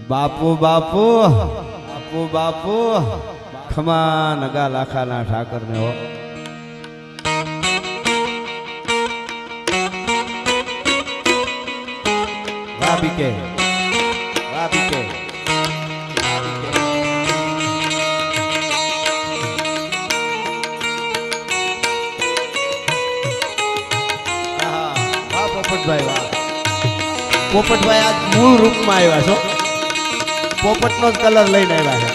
બાપુ બાપુ બાપુ બાપુ ખમા નગા લાખાના ઠાકર ને હો વાબીકે વાબીકે પોપટભાઈ વાહ પોપટભાઈ આજ મૂળ રૂપમાં આવ્યા છો પોપટનો જ કલર લઈને આવ્યા છે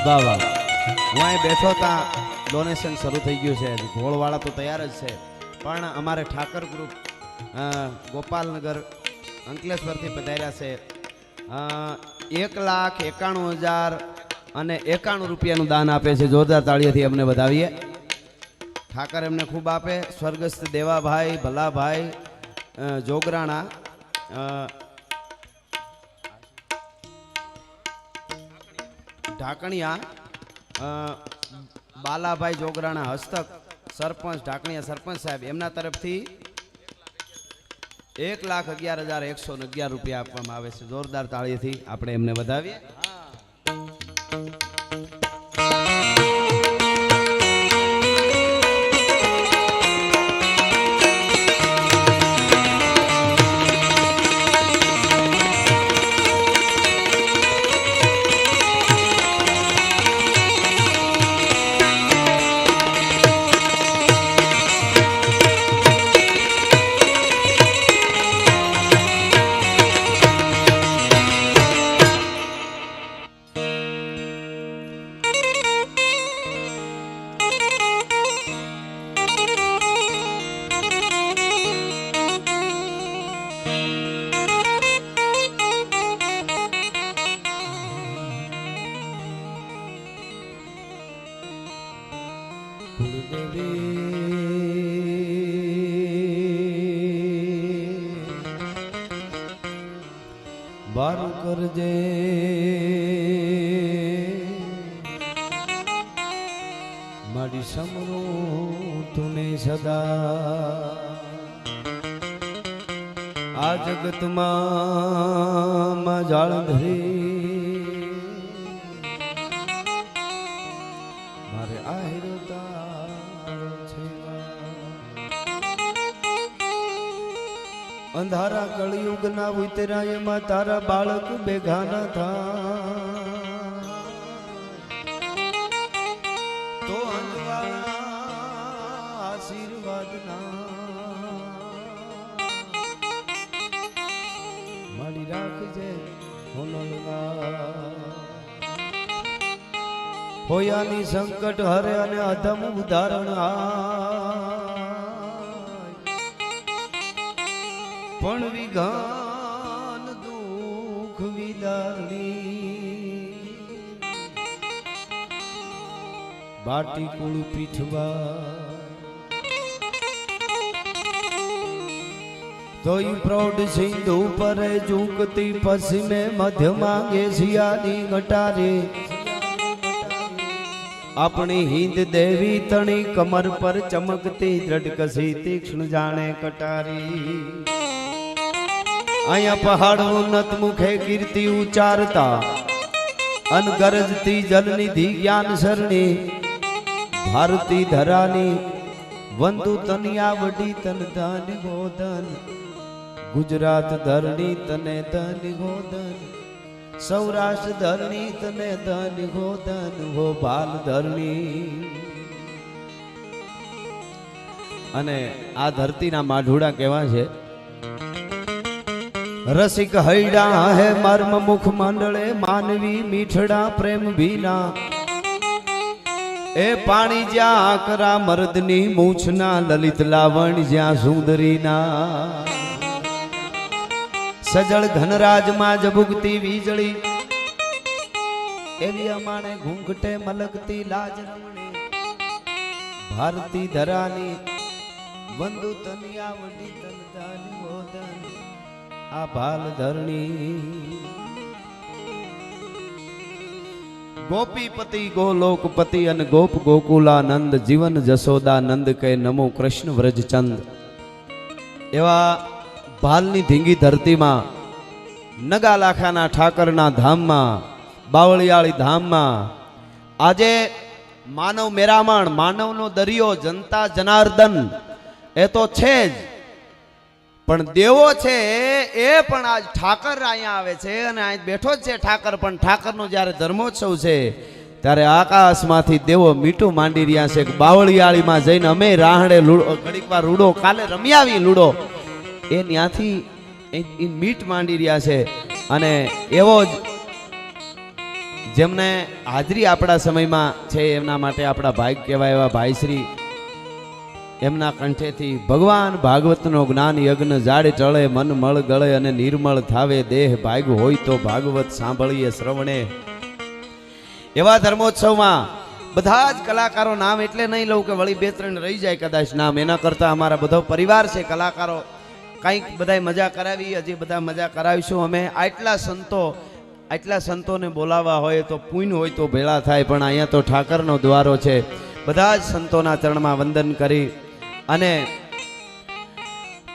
વાહ વાહ હું અહીં બેઠો ત્યાં ડોનેશન શરૂ થઈ ગયું છે ઘોળવાળા તો તૈયાર જ છે પણ અમારે ઠાકર ગ્રુપ ગોપાલનગર અંકલેશ્વરથી પધાર્યા છે 1,91,091 રૂપિયાનું દાન આપે છે જોરદાર તાળીઓથી અમને વધાવીએ ઠાકર એમને ખૂબ આપે સ્વર્ગસ્થ દેવાભાઈ ભલાભાઈ જોગરાણા ઢાકણિયા બાલાભાઈ જોગરાણા હસ્તક સરપંચ ઢાકણિયા સરપંચ સાહેબ એમના તરફથી 1,11,111 રૂપિયા આપવામાં આવે છે જોરદાર તાળીથી આપણે એમને વધાવીએ બારું કરજે મારી સમરું તુને સદા આ જગતમાં જાળ ધરી મારે આહિર અંધારા કળિયુગ ના ઉતરાય માં તારા બાળક બેગાના થા તો અંજવાળા આશીર્વાદ ના મારી રાખજે હોયાની સંકટ હરે અને અધમ ઉદાહરણ પણ વિઘાન દુઃખ વિદારણી બાટી કુળ પીઠવા તોય પ્રૌઢ સિંધુ પર ઝૂકતી પશ્ચિમે મધ્ય માંગે શિયાળી ઘટારે આપણી હિંદ દેવી તણી કમર પર ચમકતી દ્રઢકસી તીક્ષ્ણ જાણે કટારી અહીંયા પહાડ ઉન્નત મુખે કીર્તિ ઉચ્ચારતા અનગરજતી જલનિધિ જ્ઞાન સરણી ભારતી ધરાની વંદુ તનિયા વડી તન ધન ગોધન ગુજરાત ધરણી તને ધન ગોધન સૌરાષ્ટ્ર ધરણી તને ધન ગોધન હો બાલ ધરણી. અને આ ધરતીના માઢુડા કેવા છે? રસિક હૈડા હે મર્મ મુખ મંડળે માનવી મીઠડા પ્રેમ ભીના એ પાણી જ્યાં આકરા મર્દની મૂછના લલિત લાવણ જ્યાં સુંદરીના સજળ ઘનરાજમાં જબુકતી વીજળી એવી અમાણે ઘૂંઘટે મલકતી લાજ રમણી ભારતી ધરાની વંદુ તનિયા વડી તન દાની ગોધન આ ભાલ ધરણી. ગોપીપતિ ગોલોકપતિ અને ગોપ ગોકુલાનંદ જીવન જશોદાનંદ કે નમો કૃષ્ણ વ્રજચંદ એવા ભાલની ધીંગી ધરતીમાં નગાલાખાના ઠાકરના ધામમાં બાવળિયાળી ધામમાં આજે માનવ મેરામણ માનવનો દરિયો જનતા જનાર્દન એ તો છે જ, પણ દેવો છે એ પણ આજ ઠાકર અહીંયા આવે છે અને અહીં બેઠો જ છે ઠાકર. પણ ઠાકરનો જ્યારે ધર્મોત્સવ છે ત્યારે આકાશમાંથી દેવો મીઠું માંડી રહ્યા છે. બાવળિયાળીમાં જઈને અમે રાહડે ઘડીક વાર રૂડો કાલે રમી આવી લૂડો એ ત્યાંથી મીઠ માંડી રહ્યા છે. અને એવો જ જેમને હાજરી આપણા સમયમાં છે એમના માટે આપણા ભાઈ કહેવાય એવા ભાઈશ્રી એમના કંઠેથી ભગવાન ભાગવતનો જ્ઞાન યજ્ઞ જાડે ટળે મન મળ ગળે અને નિર્મળ થાવે દેહ ભાગ હોય તો ભાગવત સાંભળીએ શ્રવણે. એવા ધર્મોત્સવમાં બધા જ કલાકારો નામ એટલે નહીં લઉં કે વળી બે ત્રણ રહી જાય કદાચ નામ, એના કરતાં અમારા બધો પરિવાર છે કલાકારો. કંઈક બધાય મજા કરાવી, હજી બધા મજા કરાવીશું અમે. આટલા સંતોને બોલાવવા હોય તો પુણ્ય હોય તો ભેળા થાય, પણ અહીંયા તો ઠાકરનો દ્વારો છે. બધા જ સંતોના ચરણમાં વંદન કરી અને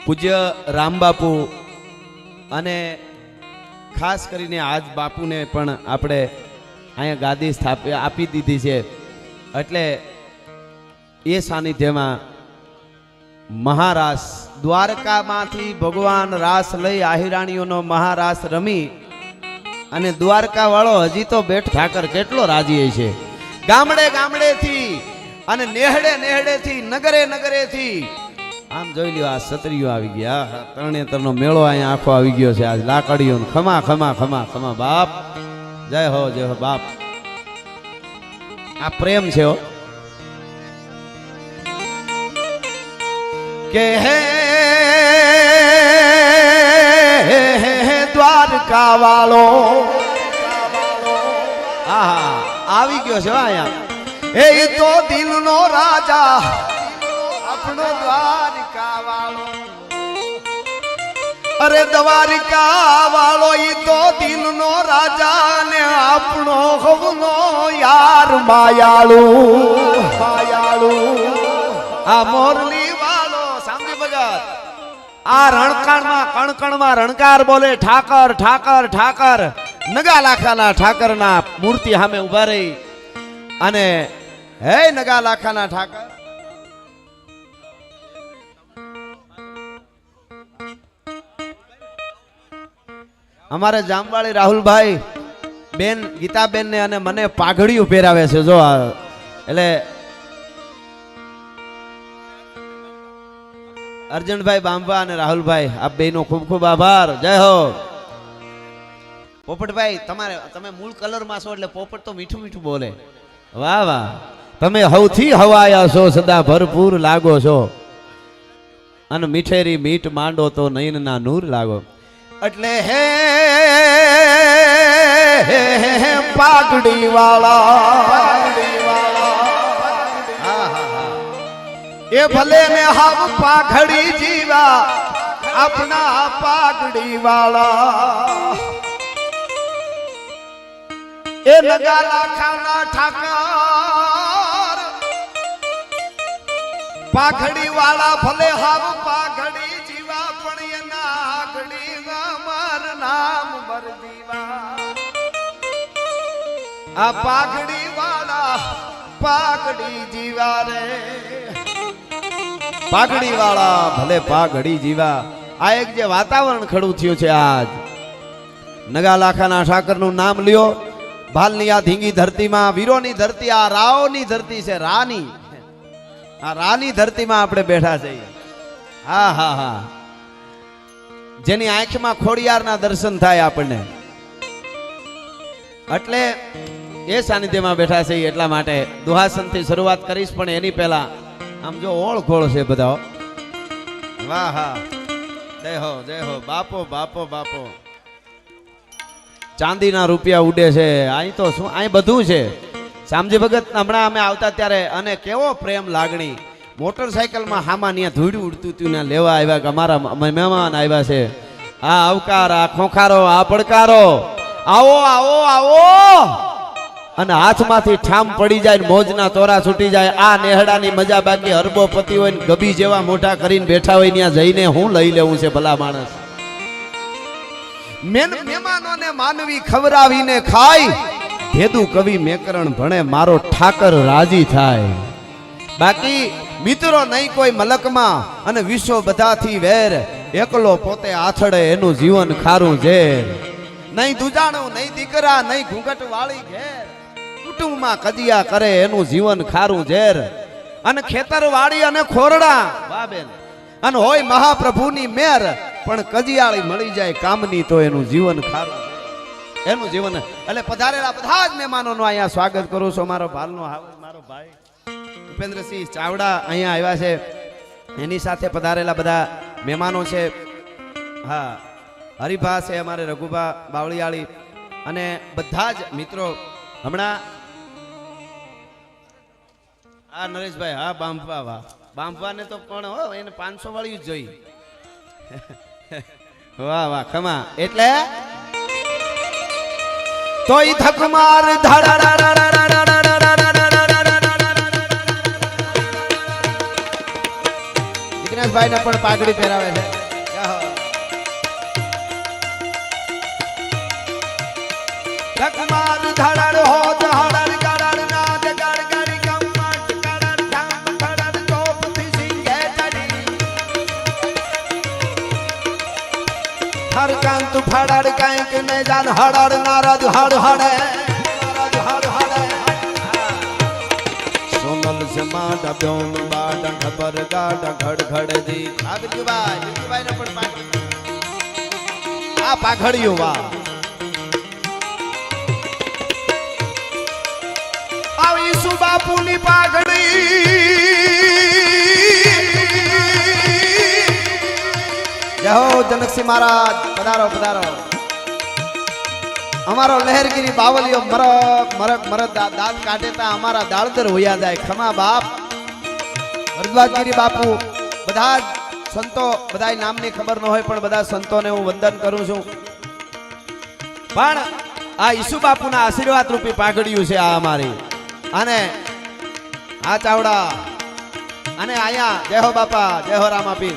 પૂજ્ય રામબાપુ અને ખાસ કરીને આજ બાપુને પણ આપણે અહીંયા ગાદી આપી દીધી છે. એટલે એ સાનિધ્યમાં મહારાસ દ્વારકામાંથી ભગવાન રાસ લઈ આહિરાણીઓનો મહારાસ રમી અને દ્વારકા વાળો હજી તો બેઠ ઠાકર કેટલો રાજી છે. ગામડે ગામડેથી અને નેહડેથી નગરે નગરેથી આમ જોઈ લ્યો આ સતરીઓ આવી ગયા. તરણેતરનો મેળો અહીંયા આખો આવી ગયો છે. આજ લાકડીઓ ખમા ખમા ખમા ખમા બાપ જય હો બાપ. આ પ્રેમ છે હો કે હે દ્વારકા વાળો આવી ગયો છે અહીંયા. એ તો દિલનો રાજા આપણો દ્વારકા વાળો. અરે દ્વારકા વાળો ઈ તો દિલનો રાજા ને આપણો હવનો યાર માયાળુ આ મોરલી વાળો. સાંભળી ભગત આ રણકાણમાં કણકણમાં રણકાર બોલે ઠાકર ઠાકર ઠાકર. નગા લાખાના ઠાકરના મૂર્તિ સામે ઉભા રહી અને હે નગા લાખાના ઠાકર અમારે જામવાળી રાહુલભાઈ બેન ગીતાબેન ને અને મને પાઘડીયું પહેરાવે છે જો. એટલે અર્જુનભાઈ બાંબા અને રાહુલભાઈ આ બેનો ખૂબ ખૂબ આભાર. જય હો. પોપટભાઈ તમે મૂળ કલરમાં છો એટલે પોપટ તો મીઠું મીઠું બોલે. વાહ વાહ, તમે સૌથી હવાયા છો, સદા ભરપૂર લાગો છો અને મીઠેરી મીઠ માંડો તો નયનના નૂર લાગો. એટલે હે પાઘડી વાળા એ ભલે ને હાવ પાઘડી જીવા આપણા પાઘડી વાળા. એ નગાલા ખાના ઠાકર પાઘડી વાળા ભલે હાવ પાઘડી જીવા પણ એના આગડી અમાર નામ બરદીવા આ પાઘડી વાળા પાઘડી જીવા રે પાઘડી વાળા ભલે પાઘડી જીવા આ એક જે વાતાવરણ ખડું થયું છે આજ નગાલાખાના ઠાકર નું નામ લ્યો ભાલની આ ધીંગી ધરતીમાં વીરોની ધરતી આ રાવની ધરતી છે રાની આ રાની ધરતીમાં આપણે બેઠા છીએ હા હા હા જેની આંખમાં ખોડિયારના દર્શન થાય આપણને એટલે એ સાનિધ્યમાં બેઠા છે એટલા માટે દુહાસનથી શરૂઆત કરીશ પણ એની પહેલા આમ જો ઓળખોળ છે બધા વાહ હા જય હો બાપો બાપો બાપો ચાંદીના રૂપિયા ઉડે છે અહીં તો શું અહીં બધું છે શામજી ભગત હમણાં અમે આવતા ત્યારે અને કેવો પ્રેમ લાગણી મોટરસાયકલમાં હામાં ત્યાં ધૂળ ઉડતું હતું ને લેવા આવ્યા કે અમારા મહેમાન આવ્યા છે આ આવકાર આ ખોખારો આ પડકારો આવો આવો આવો અને હાથમાંથી ઠામ પડી જાય મોજના તોરા છૂટી જાય આ નેહડાની મજા બાકી હરબો પતિ હોય ને ગબી જેવા મોઢા કરીને બેઠા હોય ત્યાં જઈને હું લઈ લેવું છે ભલા માણસ મહેમાનોને માનવી ખવરાવીને ખાય ભેદુ કવિ મેકરણ ભણે મારો ઠાકર રાજી થાય બાકી મિત્રો નહીં કોઈ મલકમાં અને વિશ્વ બધાથી વેર એકલો પોતે આથડે એનું જીવન ખારું ઝેર નહીં દુજાણું નહીં દીકરા નહીં ઘૂંઘટ વાળી ઘેર કુટુંબમાં કજિયા કરે એનું જીવન ખારું ઝેર અને ખેતર વાળી અને ખોરડા વાહ બેન અને હોય મહાપ્રભુની મેર પણ કજિયાળી મળી જાય કામની તો એનું જીવન ખારું એનું જીવન એટલે પધારેલા બધા જ મહેમાનોનું અહીંયા સ્વાગત કરું છું મારો ભાલનો મારો ભાઈ ઉપેન્દ્રસિંહ ચાવડા અહીંયા આવ્યા છે એની સાથે પધારેલા બધા મહેમાનો છે હા હરિભા છે અમારે રઘુભા બાવળિયાળી અને બધા જ મિત્રો હમણાં આ નરેશભાઈ હા બાંભવા વાહ બાંભવાને તો પણ હો એને 500 વાળી જ જોઈ વાહ વાહ ખમા એટલે તો ઈ ધકમાર જિગ્નેશભાઈ ને પણ પાઘડી પહેરાવે છે ધકમાર ધડડ હો ધડડ ગડડ નાદ ગડગડી ગમટ ગડડ ધામ ગડડ ચોપથી સિંગે ચડી હરકાંત ફડડ કાંઈક ને જાન હડડ નારદ હડ હડે હડ હડે સોનલ સમા ડબ્યોન બાડ ખબર ગાડ ઘડ ઘડજી આ બિરજુભાઈ ને પણ પાઘડી આ પાઘડીઓ વાહ આવી સુબાપુની પાઘડી જય હો જનકસિંહ મહારાજ પધારો પધારો અમારો લહેરગીરી બાવલીઓ મરક મરક મરક દાંત કાઢે તા અમારા દાળદર હોયા જાય ખમા બાપ ભરદ્વાજગીરી બાપુ બધા સંતો બધા નામની ખબર ન હોય પણ બધા સંતોને હું વંદન કરું છું પણ આ ઈસુ બાપુના આશીર્વાદ રૂપી પાઘડિયું છે આ અમારી અને આ ચાવડા અને અહીંયા જય હો બાપા જય હો રામાપીર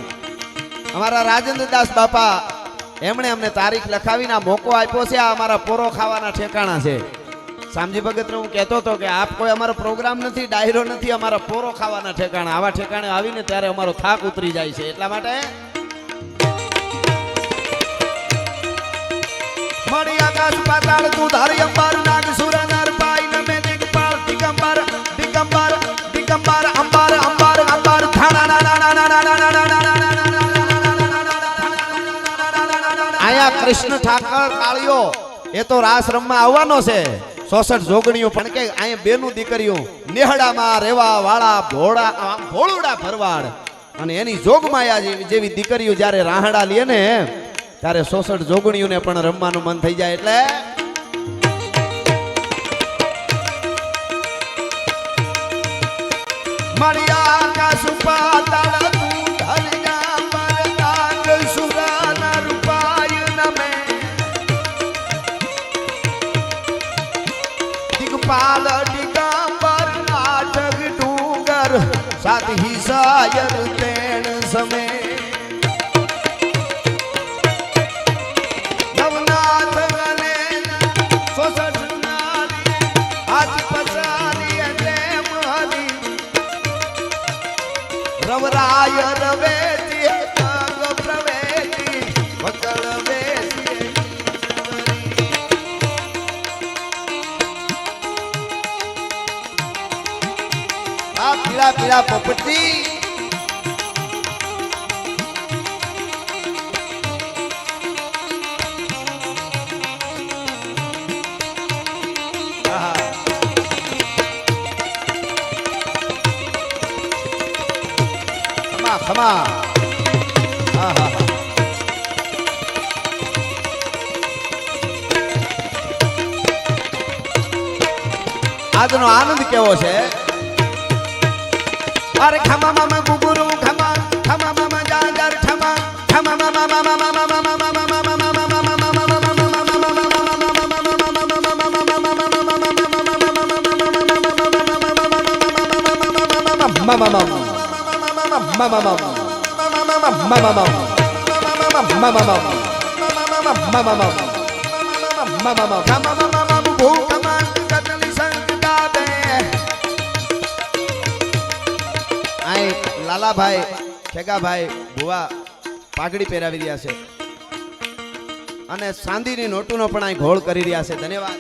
અમારા રાજેન્દ્રદાસ બાપા એમણે અમને તારીખ લખાવીને મોકો આપ્યો છે આ અમારા પોરો ખાવાના ઠેકાણા છે શામજી ભગતને હું કહેતો હતો કે આપ કોઈ અમારો પ્રોગ્રામ નથી ડાયરો નથી અમારા પોરો ખાવાના ઠેકાણા આવા ઠેકાણે આવીને ત્યારે અમારો થાક ઉતરી જાય છે એટલા માટે મળી આકાશ પાતાળ તું ધારી અંબાર નાગ સુર નર પાઈ નમે દિગપાલ દિગંબર દિગંબર દિગંબર અંબાર અંબાર અંબાર આયા કૃષ્ણ ઠાકર કાળિયો એ તો રાસ રમવા આવવાનો છે 66 જોગણીઓ પણ કે અહીંયા બેનું દીકરીઓ નેહડામાં રેવા વાળા ભોળુડા ભરવાડ અને એની જોગમાયા જેવી દીકરીઓ જ્યારે રાહડા લે ને ત્યારે 66 જોગણીઓને પણ રમવાનું મન થઈ જાય એટલે મળ્યા આકાશ પાતાળ તું ધરજા પર નાગ સુરાના રૂપાય નમે આય રવેતી તગ પ્રવેતી વકળ વેસી આ પીળા પીળા પોપટી ખમા હા હા આજનો આનંદ કેવો છે અરે ખમા મામા ગુગુરુ ખમા ખમા મામા જાગર ખમા ખમા મામા મામા મામા મામા લાલાભાઈ ખેગાભાઈ ભુવા પાઘડી પહેરાવી રહ્યા છે અને ચાંદીની નોટોનો પણ અહીં ઘોળ કરી રહ્યા છે. ધન્યવાદ.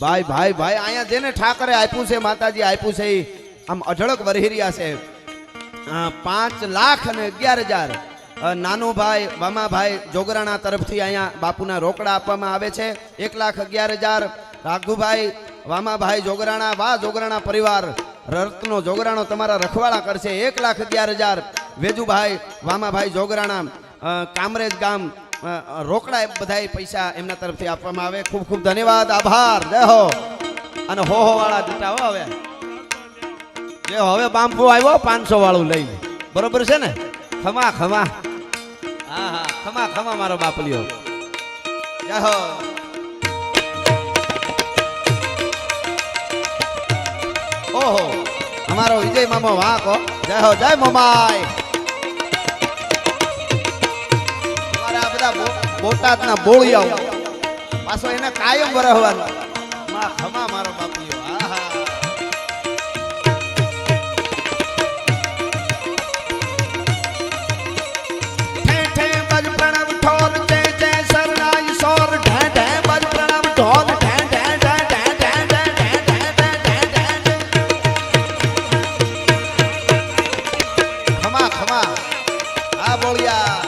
ભાઈ ભાઈ ભાઈ અહીંયા જેને ઠાકરે આપ્યું છે માતાજી આપ્યું છે આમ અઢળક વરહી રહ્યા છે. 5,11,000 નાનુભાઈ વામાભાઈ જોગરાણા તરફથી અહીંયા બાપુના રોકડા આપવામાં આવે છે. 1,11,000 રાઘુભાઈ વામાભાઈ જોગરાણા વાહ જોગરાણા પરિવાર રત્નો જોગરાણો તમારા રખવાડા કરશે. 1,11,000 વેજુભાઈ વામાભાઈ જોગરાણા કામરેજ ગામ રોકડા બધા પૈસા એમના તરફથી આપવામાં આવે. ખૂબ ખૂબ ધન્યવાદ આભાર. જય હો. અને હો વાળા દીટા હો હવે જે હવે બાંબુ આવ્યો 500 વાળું લઈ બરોબર છે ને. ખમા ખમા હા હા ખમા ખમા મારો બાપલિયો. જય હો. ઓહો અમારો વિજય મામો વાહ કો. જય હો જય મમાય. બોટાદના બોળિયાઓ પાછો એને કાયમ વરહવાનું. માં ખમા મારો બાપુયો. આહા ઠે ઠે બજ પ્રણવ ઠોર જય જય શરણાઈ સોર ઢે ઢે બજ પ્રણવ ઢોલ ઢે ઢે ઢે ઢે ઢે ઢે ઢે ખમા ખમા આ બોળિયા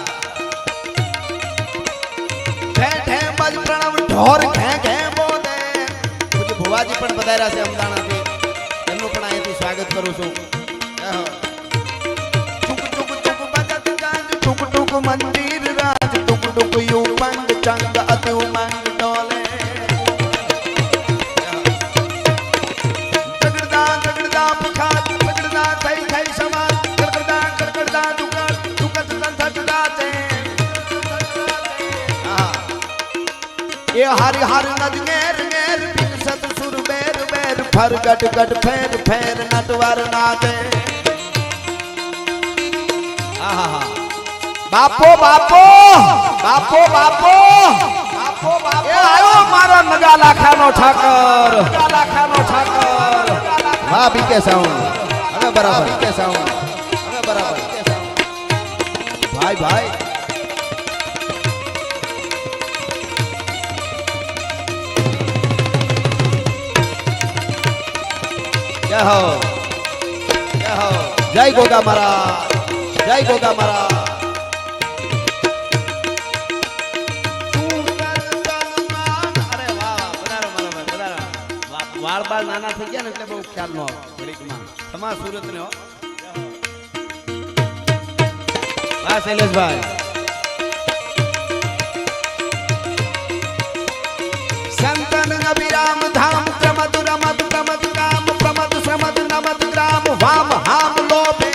ઢોર ઘે ઘે બોલે. પૂજ્ય ભુવાજી પણ પધાર્યા છે અમદાણાથી. એમનું પણ અહીંથી સ્વાગત કરું છું. ટુક ટુક ટુક બજત ગાજ ટુક ટુક મંદિર રાજ ટુક ટુક યુ પંગ ચંગ અતિ ઉમંગ ડોલે. ગગડદા ગગડદા પખાત ગગડદા થઈ થઈ સમાન ગગડદા ગગડદા દુકટ દુકટ દંધટ દાતે. ये हरि हर नद नेर नेर सत सुर बेर बेर फर गट गट फेर फेर नटवर नादे. आहा बापो बापो बापो बापो बापो बापो ये आयो मारो नगा लाखानो ठाकर. नगा लाखानो ठाकर वाह बीके साउंड હવે બરાબર બીકે સાઉન્ડ હવે બરાબર ભાઈ ભાઈ. जय हो जय हो. जय गोगा महाराज जय गोगा महाराज. अरे वाह બધારો મારો ભાઈ બધારો. વાળ બાળ નાના થઈ ગયા ને એટલે બહુ ખ્યાલ નો આવે ઘડીકમાં. તમારા સુરત ને હો. વાહ શૈલેષભાઈ. સંતન અભિરામ ધામ પ્રમદ રમદ પ્રમદ કામ પ્રમદ શ્રમદ નમદ ગ્રામ વામ હામ લોભે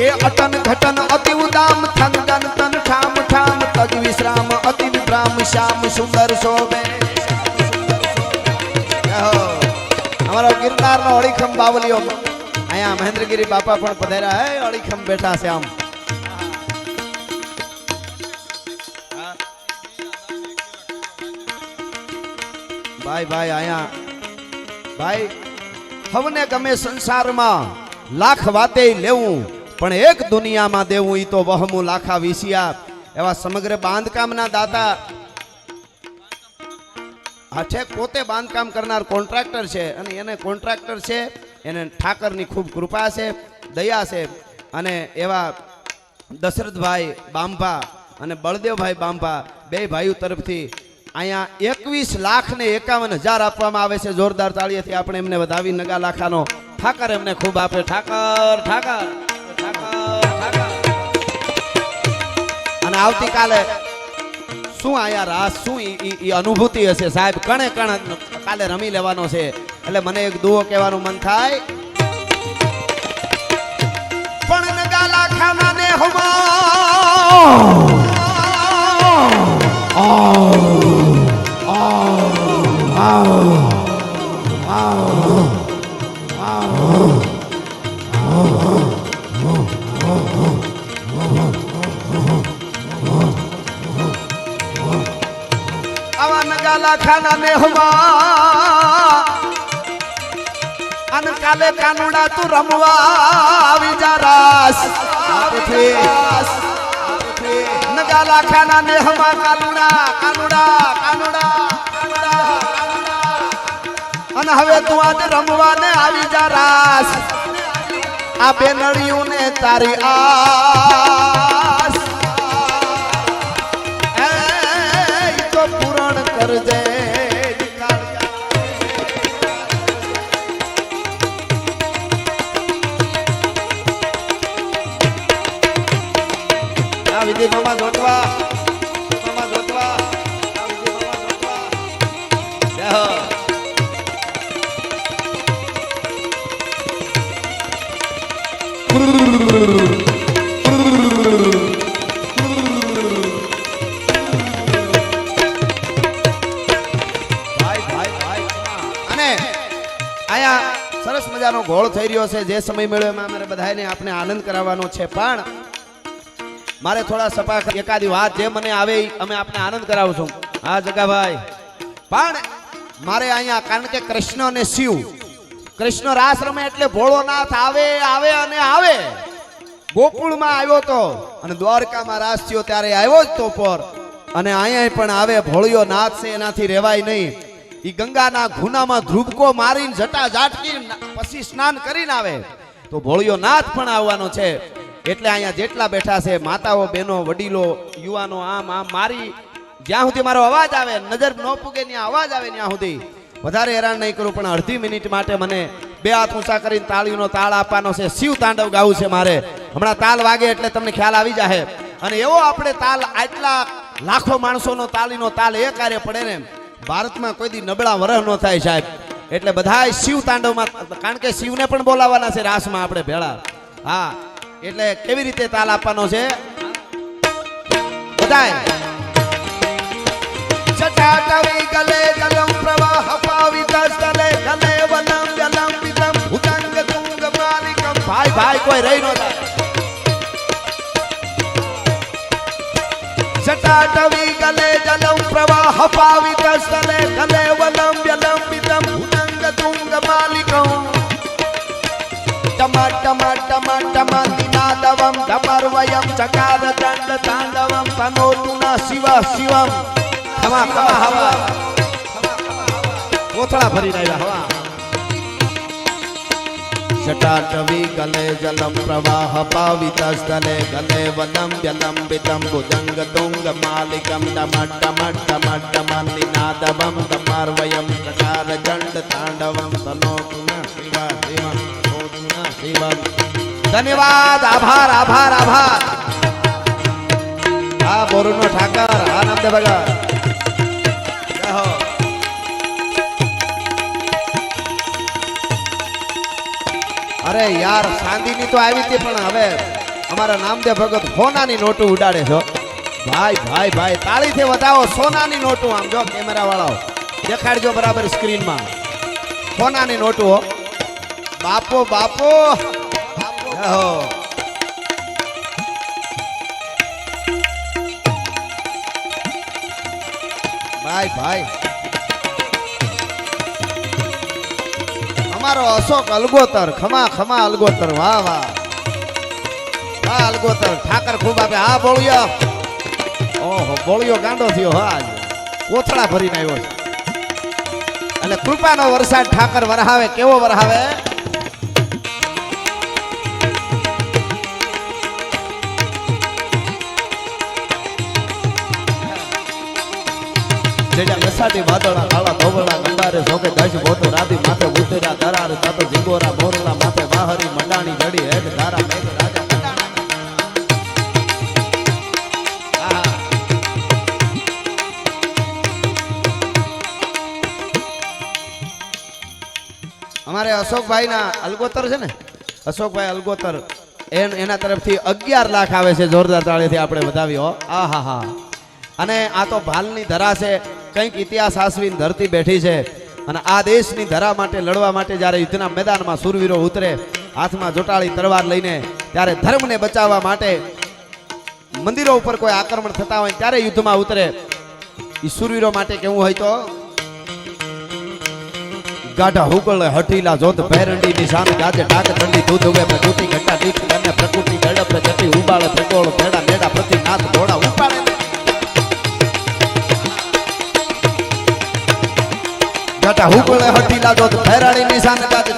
એ અટન ઘટન અતિ ઉદામ થન ગન તન ઠામ ઠામ તજ વિશ્રામ અતિ વિભ્રામ શ્યામ સુંદર શોભે. અમારો ગિરનારનો અડીખમ બાવલીઓ અહીંયા મહેન્દ્રગીરી બાપા પણ પધાર્યા. હે અડીખમ બેઠા છે આમ. ભાઈ ભાઈ આયા ભાઈ હવને ગમે સંસારમાં લાખ વાતે લેવું પણ એક દુનિયામાં દેવું ઈ તો વહમું લાખા વિસિયા એવા સમગ્ર બાંધકામના દાતા આ છે પોતે બાંધકામ કરનાર કોન્ટ્રાક્ટર છે અને એને કોન્ટ્રાક્ટર છે એને ઠાકરની ખૂબ કૃપા છે દયા છે અને એવા દશરથભાઈ બાંભા અને બળદેવભાઈ બાંભા બે ભાઈઓ તરફથી અહીંયા 21,51,000 આપવામાં આવે છે. જોરદાર તાળીઓથી આપણે એમને વધાવી નગા લાખાનો ઠાકર એમને ખૂબ આપે. ઠાકર ઠાકર ઠાકર. અને આવતીકાલે શું આયા રાસ શું ઈ અનુભૂતિ હશે સાહેબ. કણે કણ કાલે રમી લેવાનો છે એટલે મને એક દુઓ કહેવાનું મન થાય. પણ નગા લાખાના ને હમા આવા નગા લાખાના ને હમા અન કાલે કાનુડા તું રમવા આવી જા રાસ. નગા લાખાના ને હમા કાનુડા કાનુડા કાનુડા અને હવે તું આજ રમવા ને આવી જા રાસ. આ બેનળિયું ને તારી આસ એ તો પૂરણ કરજે. વિજય મામા જોટવા મામા જોટવા વિજય મામા જોટવા જય અને આયા સરસ મજાનો ગોળ થઈ રહ્યો છે. જે સમય મળ્યો એમાં અમારે બધાને આપણે આનંદ કરાવવાનો છે. પણ મારે થોડા સપા એકાદી વાત જે મને આવે અમે આપણે આનંદ કરાવું છું. હા જગાભાઈ પણ મારે અહીંયા કારણ કે કૃષ્ણ અને શિવ કૃષ્ણ રાસ રમે એટલે ભોળોનાથ આવે આવે અને આવે. ગોકુળમાં આવ્યો તો અને દ્વારકામાં રાસ થયો ત્યારે આવ્યો જ તો પર અને અહીંયા પણ આવે. ભોળિયો નાથ છે એનાથી રહેવાય નહીં. ઈ ગંગાના ઘૂનામાં ધ્રુબકો મારીને જટા ઝાટકી પછી સ્નાન કરીને આવે તો ભોળિયો નાથ પણ આવવાનો છે. એટલે અહીંયા જેટલા બેઠા છે માતાઓ બહેનો વડીલો યુવાનો આમ આમ મારી જ્યાં સુધી મારો અવાજ આવે નજર ન પૂગે ત્યાં અવાજ આવે ત્યાં સુધી વધારે હેરાન નહીં કરું. પણ અડધી મિનિટ માટે મને બે હાથ ઊંચા કરીને તાળીનો તાળ આપવાનો છે. શિવ તાંડવ ગાવું છે મારે. હમણાં તાલ વાગે એટલે તમને ખ્યાલ આવી જાય. અને એવો આપણે તાલ આટલા લાખો માણસોનો તાળીનો તાલ એ કાર્ય પડે ને ભારતમાં કોઈ દી નબળા વરહ ન થાય સાહેબ. એટલે બધાય શિવ તાંડવમાં કારણ કે શિવને પણ બોલાવવાના છે રાસમાં આપણે ભેળા. હા એટલે કેવી રીતે તાલ આપવાનો છે બધાય. જટાટવી ગલે ગલમ પ્રવાહ પાવિત ગલે ગલે વલમ જલમ વિતમ ભુજંગ તુંગ માલિકમ. ભાઈ ભાઈ કોઈ રહી ન જાય. જટાટવી ગલે જલમ પ્રવાહ પાવિત ગલે ગલે વલમ જલમ વિતમ ભુજંગ તુંગ માલિકમ. ટમા ટમા ટમા ટમા દિનાદવમ ધમર્વયમ ચકાર દંડ તાંડવમ તનોતુના શિવ શિવમ. ખમા ખમા હવા કોથળા ભરી રહ્યા હવા. જટાટવી ગલે જલમ પ્રવાહ પાવિત સ્થલે ગલે વલમ જલમ વિતમ ભુજંગ તુંગ માલિકમ. ટમા ટમા ટમા ટમા દિનાદવમ ધમર્વયમ ચકાર દંડ તાંડવમ તનોતુના શિવ શિવમ. ધન્યવાદ આભાર આભાર આભાર. હા બોરુનો ઠાકર હા નામદેવ ભગત. અરે યાર ચાંદીની તો આવી હતી પણ હવે અમારા નામદેવ ભગત સોનાની નોટો ઉડાડે છો. ભાઈ ભાઈ ભાઈ તાળીથી વધાવો. સોનાની નોટો આમ જો કેમેરા વાળાઓ દેખાડજો બરાબર સ્ક્રીનમાં. સોનાની નોટો બાપો બાપો. ભાઈ ભાઈ અમારો અશોક અલગોતર ખમા ખમા અલગોતર વાહ વાહ વાહ અલગોતર ઠાકર ખૂબ આપે હા બોળિયો ઓહો બોળિયો ગાંડો થયો હા કોથળા ભરીને આવ્યો છે એટલે કૃપાનો વરસાદ ઠાકર વરહાવે કેવો વરહાવે જેડા લસાડી વાદળા કાળા ધોવળા ગંડારે સોકે દશ બોતો રાધી માથે ઉતર્યા દરાર તાતો જીગોરા મોરલા માથે વાહરી મંડાણી જડી હેડ ધારા મેઘ રાજા અમારે અશોકભાઈ ના અલગોતર છે ને અશોકભાઈ અલગોતર એના તરફથી 11 લાખ આવે છે જોરદાર તાળીથી આપણે વધાવ્યો આ હા હા અને આ તો ભાલની ધરા છે કંઈક ઇતિહાસ આસવીન ધરતી બેઠી છે અને આ દેશની ધરા માટે લડવા માટે જ્યારે યુદ્ધના મેદાનમાં સુરવીરો ઉતરે હાથમાં જોટાળી તલવાર લઈને ત્યારે ધર્મને બચાવવા માટે મંદિરો ઉપર કોઈ આક્રમણ થતા હોય ત્યારે યુદ્ધમાં ઉતરે એ સુરવીરો માટે કેવું હોય તો ગાઢા હુકળ હઠીલા જોત ભેરંડી નિશાન ગાજે ટાક ઠંડી દૂધ ઉગે પ્રકૃતિ ઘટા ટીક અને પ્રકૃતિ ગડપ જટી ઉબાળ પ્રકોળ ભેડા મેડા પ્રતિ નાથ ઘોડા ઉપાડે ગાઢા હુકળ હઠીલા જોત ભેરંડી નિશાન ગાજે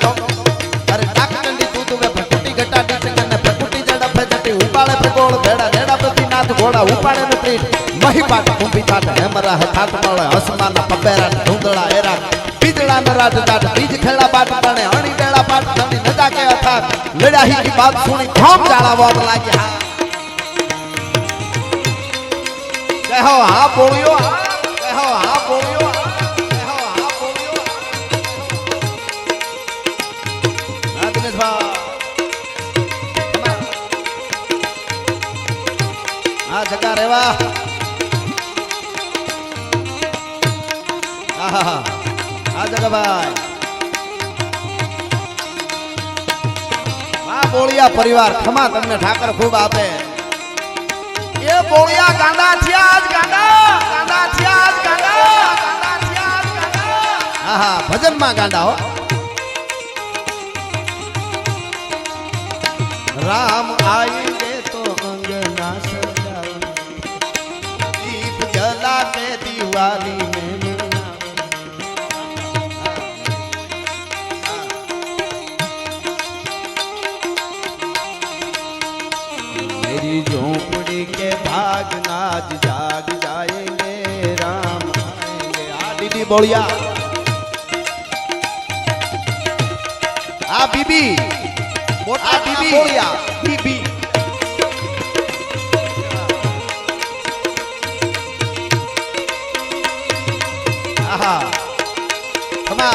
અરે ટાક ઠંડી દૂધ ઉગે પ્રકૃતિ ઘટા ટીક અને પ્રકૃતિ ગડપ જટી ઉબાળ પ્રકોળ ભેડા મેડા પ્રતિ નાથ ઘોડા ઉપાડે નથી મહી પાટ કુંભી થાટ હેમરા હથાટ મળે હસમાના પબેરા ઢૂંધળા એરા બીજડા નરાજ દાટ બીજ ખેડા બાટ પાણે હણી ડેડા પાટ ઠંડી નજા કે અથાત લડાહી की बात सुनी घोम जाला वाद लाग्या कहो हां बोलियो कहो हां बोलियो कहो हां बोलियो ना दिनेश भाई हां जगा रेवा आहा आ जगह भाई आ बोलिया परिवार खमा तमने ठाकर खूब आपे ये बोलिया गांडा थिया आज गांडा थिया आज गांडा थिया आज गांडा आहा भजन में गांडा हो राम आएंगे तो अंगना सजाओ दीप जला के दिवाली में झोपड़ी के भाग नाच जाग जाएंगे राम आएंगे आ दीदी बोलिया आ बीबी मोटा बीबी बोलिया बीबी आहा कमा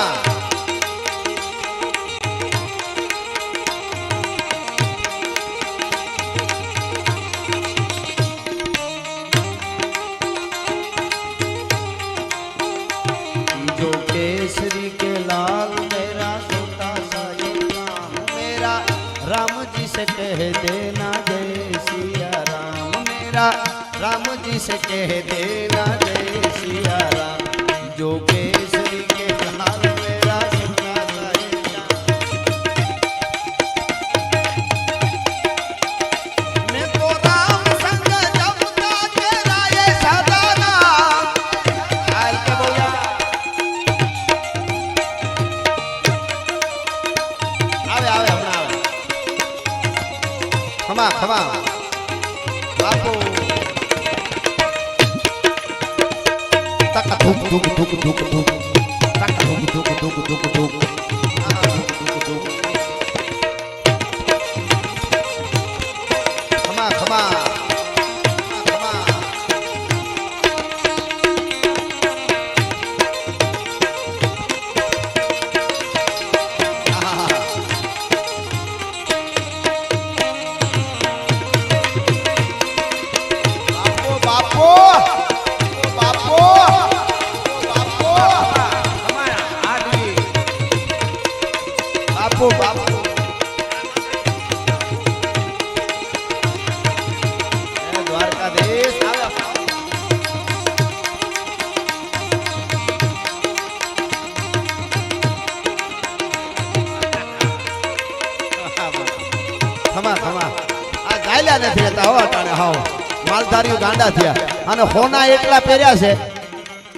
केसरी के लाल मेरा छोटा सा ये काम मेरा राम जी से कह देना जय सिया राम मेरा राम जी से कह देना जय सिया राम जो केसरी के लाल मेरा छोटा सा ये काम मैं तो राम संग जपता तेरा ये सदा नाम आल के बोलिया खमा खमा बापू तक धुक धुक धुक धुक धुक तक धुक धुक धुक धुक धुक खमा खमा હાવ માલધારીઓ ગાંડા થયા અને હોના એકલા પહેર્યા છે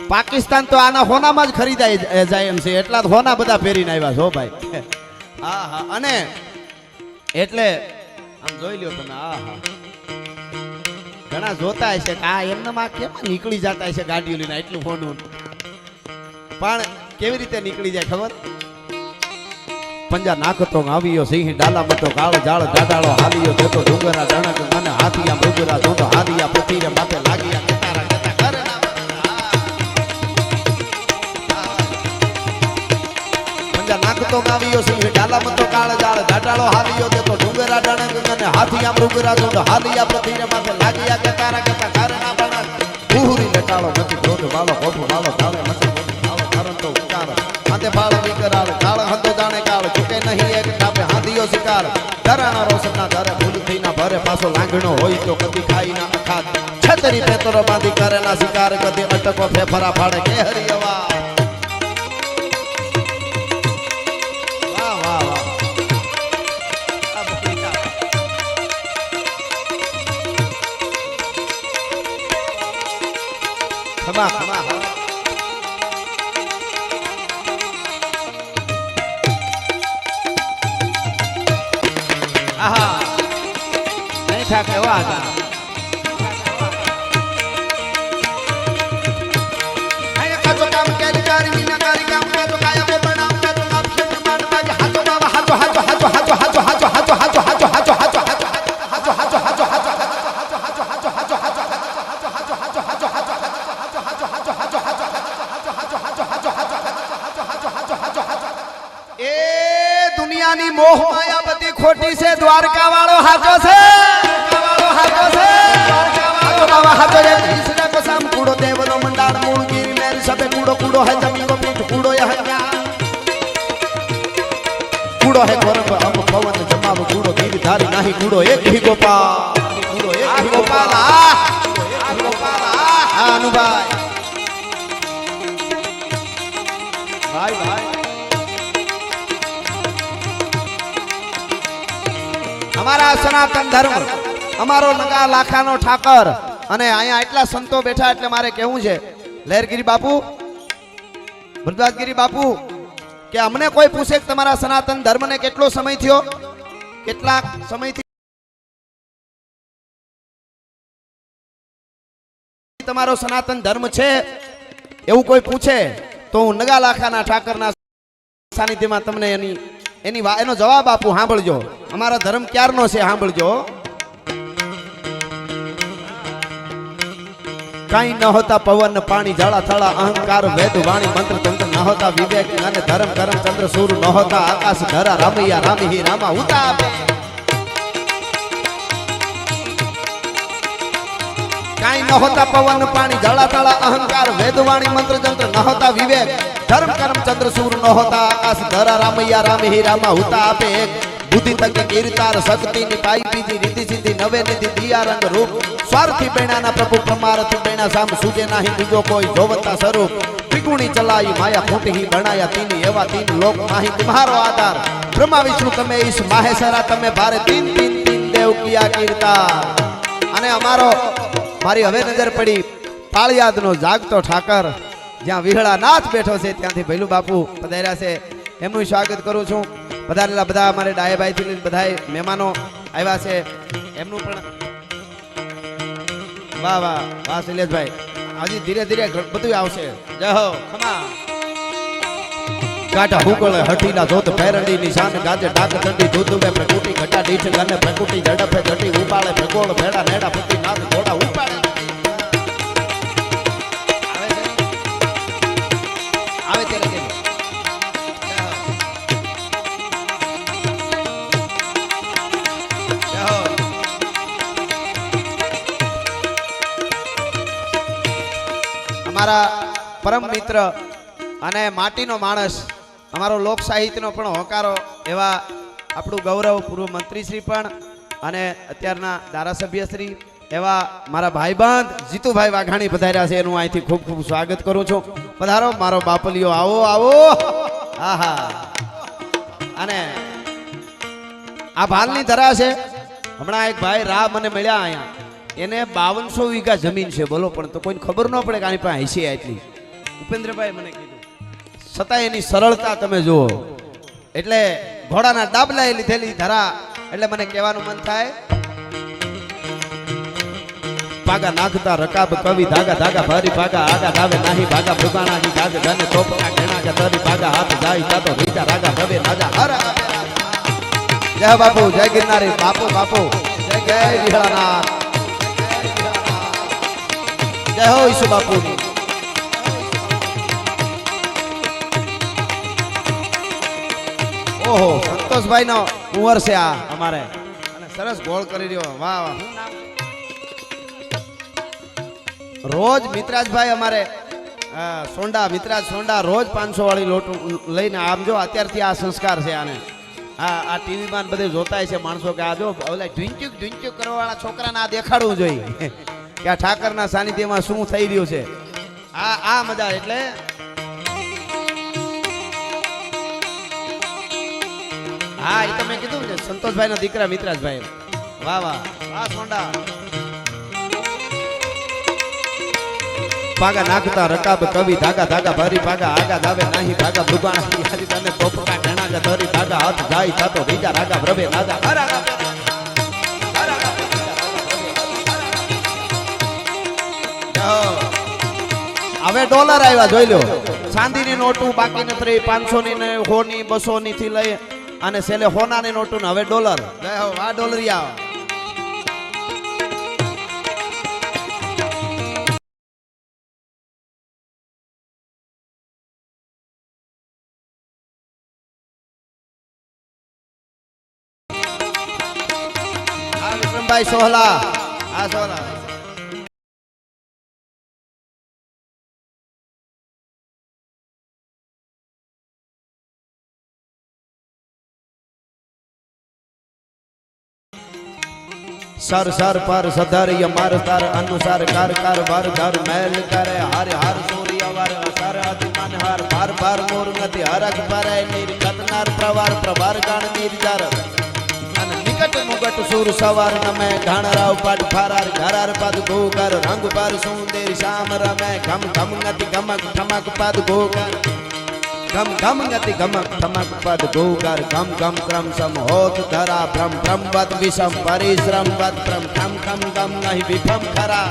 પાકિસ્તાન તો આના હોનામાં જ ખરીદાય જાય એમ છે એટલા હોના બધા પહેરીને આવ્યા છો ભાઈ હા હા અને એટલે આમ જોઈ લ્યો તમે હા હા ઘણા જોતા હશે કે આ એમનામાં કેમ નીકળી જતા હશે ગાડીઓ લઈને એટલું હોનું પણ કેવી રીતે નીકળી જાય ખબર પંજા નાખતો આવ્યો સિંહ ડાલા મતો કાળ જાળ દાડાળો હાલિયો દેતો ડુંગરા ડણક મને હાથિયા મૃગરા ધોંધો હાદિયા પથીરે માથે લાગિયા કતારા કતા કરે પંજા નાખતો આવ્યો સિંહ ડાલા મતો કાળ જાળ દાડાળો હાલિયો દેતો ડુંગરા ડણક મને હાથિયા મૃગરા ધોંધો હાદિયા પથીરે માથે લાગિયા કતારા કતા કરે ના બના ભૂરી લટાળો મતી ધોધ વાળો કોઠો વાળો કાળે મતી વાળો કરંતો ઉતાર હાથે બાળ વિકરાળ કાળ હંતો જાણે કાળ ચૂકે નહીં એક કાપે હાંધીઓ શિકાર ધરાના રોશનના ધરે ભૂલ થઈના ભરે પાછો લાંઘણો હોય તો કદી ખાઈ ના અખાત છતરી પેતરો બાંધી કરેલા શિકાર કદી અટકો ફેફરા ફાડે કે હરિયવા વાહ વાહ વાહ ખમા ખમા આહા નહીં થાકે વાહ ગા આયા કાજો કામ કેરી કારી મીના કારી કામ કાજો કાયા મે બનામ કાજો કામ ખેત માર માગે હાજો બાબા હાજો હાજો હાજો હાજો હાજો હાજો હાજો હાજો હાજો હાજો હાજો દુનિયાની મોહ માયા બધી ખોટી છે દ્વારકા વાળો હાચો છે બાબા હાચો છે ઈસરા કો સામ કૂડો દેવનો મંડાળ મૂળ ગીરી મેરી સબે કૂડો કૂડો હે જમીન કો પીઠ કૂડો યહ કૂડો હે ગોરખ અમ પવન જમાવ કૂડો ગીરી ધારી નહીં કૂડો એક હી ગોપાલ કૂડો એક હી ગોપાલ આ અનુભાઈ ભાઈ ભાઈ અમારા સનાતન ધર્મ અમારો નગા લાખાનો ઠાકર અને અહીંયા એટલા સંતો બેઠા એટલે મારે કહેવું છે લહેરગીરી બાપુ ભરદ્વાજગીરી બાપુ કે અમને કોઈ પૂછે કે તમારા સનાતન ધર્મને કેટલો સમય થયો કેટલા સમયથી તમારો સનાતન ધર્મ છે એવું કોઈ પૂછે તો હું નગા લાખાના ઠાકરના સાનિધ્યમાં તમને એનો જવાબ આપું સાંભળજો અમારા ધર્મ ક્યારનો છે સાંભળજો કઈ ન હોતા પવન પાણી જાળા થળા અહંકાર વેદ વાણી મંત્ર તંત્ર ન હોતા વિવેક અને ધર્મ કરમ ચંદ્ર સૂર ન હોતા આકાશ ધરા રામૈયા રામી રામા ઉતા કઈ ન હોતા પવન પાણી જાળા થળા અહંકાર વેદ વાણી મંત્ર તંત્ર ન હોતા વિવેક ધર્મ કર્મ ચંદ્ર સૂર ન હોતા આકાશ ધરા રામૈયા રામી રામા ઉતા આપે એક બુદ્ધિ તકે કીર્તાર શક્તિની પાઈ પીધી રીતિ સીધી નવે નિધિ દિયા રંગ રૂપ સ્વાર્થી બેણાના પ્રભુ પ્રમારથી બેણા સામ સુજે નહીં બીજો કોઈ જોવતા સ્વરૂપ ત્રિગુણી ચલાઈ માયા ખૂટી બનાયા તીની એવા તીન લોક માહી તમારો આધાર બ્રહ્મા વિષ્ણુ તમે ઈશ માહેશરા તમે ભારે તીન તીન તીન દેવ કિયા કીર્તાર અને મારી હવે નજર પડી પાળિયાદનો જાગતો ઠાકર જ્યાં વિહળા નાથ બેઠો છે ત્યાંથી ભૈલુ બાપુ પધાર્યા છે એમનું સ્વાગત કરું છું પધારેલા બધા અમારે ડાયાભાઈ થી લઈને બધા મહેમાનો આવ્યા છે એમનું પણ વાહ વાહ વાહ શૈલેષભાઈ હજી ધીરે ધીરે બધું આવશે જય હો ખમા કાટા હુકળે હઠીલા જોત ફેરડી નિશાન ગાજે ડાક ચંડી ધૂધુબે પ્રકૃતિ ઘટા દીઠ ગને પ્રકૃતિ ઝડપે ઘટી ઉપાડે ભગોળ ભેડા નેડા ફૂટી નાદ ઘોડા ઉપાડે આવે ત્યારે અમારા પરમ મિત્ર અને માટીનો માણસ અમારો લોક સાહિત્યનો પણ હોકારો એવા આપણું ગૌરવ પૂર્વ મંત્રીશ્રી પણ અને અત્યારના ધારાસભ્યશ્રી એવા મારા ભાઈબંધ જીતુભાઈ વાઘાણી પધાર્યા છે એનું અહીંથી ખૂબ ખૂબ સ્વાગત કરું છું પધારો મારો બાપલિયો આવો આવો આહા અને આ ભાલની ધરા છે હમણાં એક ભાઈ રાહ મને મળ્યા અહીંયા એને 5200 વીઘા જમીન છે બોલો, પણ તો કોઈને ખબર ન પડે કે આની પાસે હશે એટલી. ઉપેન્દ્રભાઈ મને કીધું, છતાં એની સરળતા તમે જુઓ. એટલે ઘોડાના ડાબલાએ લીધેલી ધરા, એટલે મને કહેવાનું મન થાય, ભાગા નાખતા રકાબ કવિ ધાગા ધાગા ભરી ભાગા આગા ધાવે નાહી ભાગા ભૃગાણાજી ગાગ ગને તોપકા ઘેણા કે તરી ભાગા હાથ જાય તાતો રીજા રાગા ભવે રાજા હર જય બાપુ, જય ગિરનારી બાપુ, બાપુ જય જય વિહળાનાથ, જય હો ઈસુ બાપુ. ઓહો, સંતોષભાઈ નો કુંવર છે આ અમારે, અને સરસ ગોળ કરી રહ્યો. વાહ વાહ. રોજ મિત્રાજભાઈ અમારે સોંડા, મિત્રાજ સોંડા રોજ 500 વાળી લોટ લઈને, આમ જો અત્યારથી આ સંસ્કાર છે આને. આ ટીવીમાં બધે જોતા છે માણસો કે આ જો ઓલા ઢુંચુક ઢુંચુક કરવા વાળા છોકરાને આ દેખાડવું જોઈએ કે આ ઠાકરના સાનિધ્યમાં શું થઈ રહ્યું છે. આ મજા. એટલે હા, એ તો મેં કીધું ને, સંતોષભાઈ ના દીકરા મિત્રાજભાઈ. વાહ વાહ વાહ સોંડા. ભાગા નાખતા રકાબ કવિ ધાગા ધાગા ભરી ભાગા આગા દાવે નાહી ભાગા ભૃગાણા યાદી તને તોપકા ઘણા કે ધરી ભાગા હાથ જાય થાતો રીજા રાગા ભ્રવે રાજા હરા. હવે ડોલર આવ્યા જોઈ લો. ચાંદીની નોટું બાકી નથી, 500 ની ને 100 ની 200 ની થી લઈ અને છેલ્લે હોનાની નોટું, હવે ડોલર. જય હો, આ ડોલરિયા. વિક્રમભાઈ સોહલા, આ સોહલા. સર સર પર સધર માર તાર અનુસાર કાર કાર વાર ધર મેલ કરે હાર હાર સૂર્ય વાર અસર અધિમાન હાર ભાર ભાર મોર નથી હરક પરે નીર કતનાર પ્રવાર પ્રભાર ગાણ નીરજાર અને નિકટ મુગટ સુર સવાર નમે ઘાણરાવ પાટ ફારાર ઘરાર પદ ગોકર રંગ પર સુંદર શ્યામ રમે ઘમ ઘમ ગતિ ગમક ઠમક પદ ગોકર ગમ ગમ ગતિ ગમક ઠમક પદ ગોકર ગમ ગમ ક્રમ સમ હોત ધરા ભ્રમ ભ્રમ વત વિષમ પરિશ્રમ વત ભ્રમ ખમ ખમ ગમ નહીં વિભમ ખરા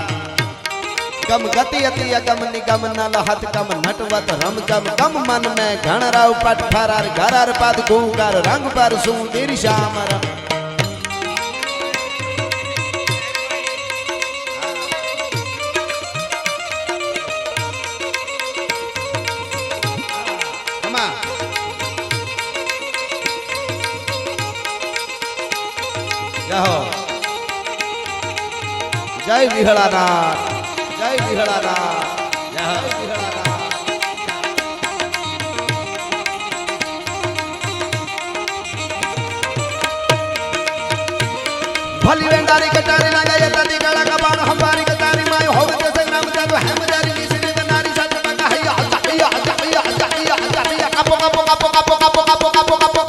ગમ ગતિ અતિ અગમ નિગમ નલ હત ગમ નટવત રમ ગમ ગમ મન में ઘણરાવ પટ ફરાર ઘરાર પદ ગોકર રંગ પર સુંદર શ્યામ રમ. જય વિહળાનાથ, જય વિહળાનાથ, જય વિહળાનાથ. ભલી વેંડારી કટારી લાગાય તદી ગળા કબાણ હંબારી કટારી માય હોવે તે સંગ્રામ ચાલુ હેમદારી લીસડી બનારી સાથે બગા હૈયા હૈયા હૈયા હૈયા હૈયા કાપો કાપો કાપો કાપો કાપો કાપો કાપો કાપો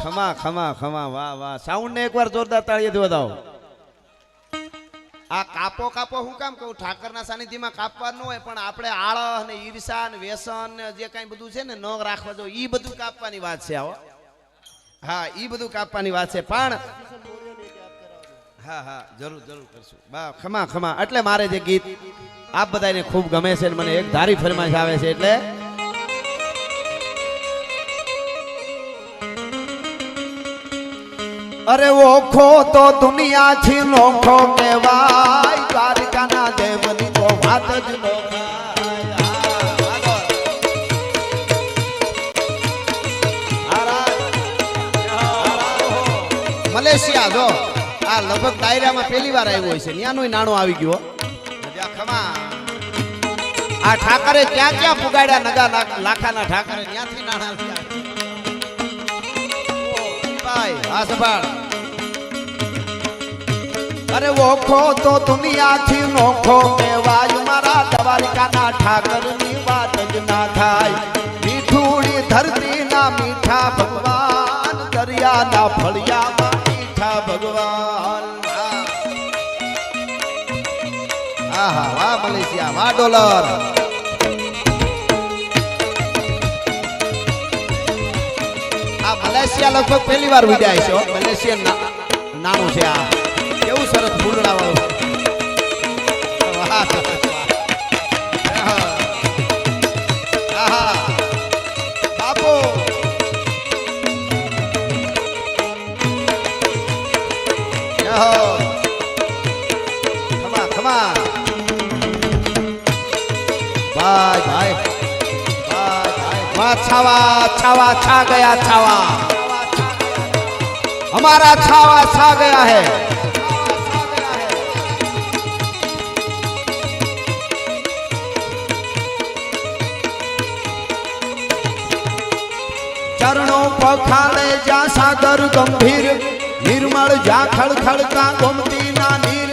ખમા ખમા ખમા. વાહ વાહ. સાઉન્ડ ને એકવાર જોરદાર તાળીઓથી વધાવો. આ કાપો કાપો હું કામ કહું, ઠાકરના સાનિધ્યમાં કાપવા ન હોય, પણ આપણે આળહ ને ઈર્ષા ને વ્યસન જે કાંઈ બધું છે ને ન રાખવા જો, ઈ બધું કાપવાની વાત છે. આવો હા, ઈ બધું કાપવાની વાત છે. પણ હા હા જરૂર જરૂર કરશું. બા ખમા ખમા. એટલે મારે જે ગીત આપ બધાને ખૂબ ગમે છે, મને એક ધારી ફરમાઈશ આવે છે. એટલે અરે ઓખો તો દુનિયા થી લોખો કહેવાય, દ્વારકાના દેવની તો વાત જ નો મલેશિયા જો આ લગભગ દાયરામાં પહેલી વાર આવ્યો હોય છે, ત્યાંનું નાણું આવી ગયું. આ ઠાકરે ક્યાં ક્યાં પુગાડ્યા નગા લાખાના ઠાકરે, ત્યાંથી નાણા ભાઈ. હા સંભાળ. अरे वोखो तो दुनिया थी नोखो केवाय मारा द्वारिका ना ठाकर नी बात ज ना थाय मीठूड़ी धरती ना मीठा भगवान दरिया ना फलिया मीठा भगवान आहा वाह मलेशिया वाह डॉलर आ मलेशिया लगभग पहली बार विद्या है मलेशियन नानो છે આ કેવું સરસ ફૂલડા વાળું વાહ આહા બાપો યહો ખમા ભાઈ ભાઈ वाह छावा छावा छा गया छावा हमारा छावा छा गया है चरणों पखाले जा सागर गंभीर निर्मल जा खड़खड़ता गोमती ना नीर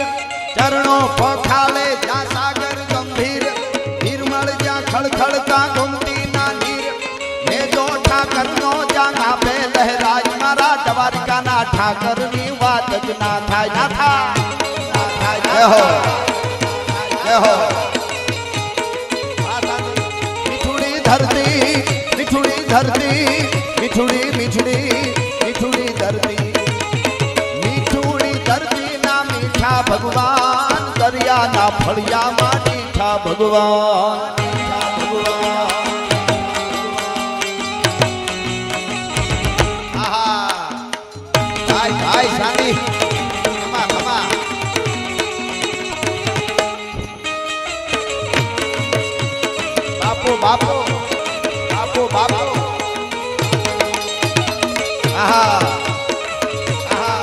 चरणों पखाले जा सागर गंभीर निर्मल जा खड़खड़ता गोमती ना नीर ठाकर नो जाना पे लहराज मारा द्वारिका ना ठाकर नी बात ज ना थाय ना था जय हो मिठुड़ी धरती मिठुड़ी धरती मिठुड़ी मिठुड़ी मिठुड़ी धरती मिठुड़ी धरती ना मीठा भगवान दरिया ना फलिया मा मीठा भगवान भाई शादी खमा खमा बापू बापू बापू बापू आहा आहा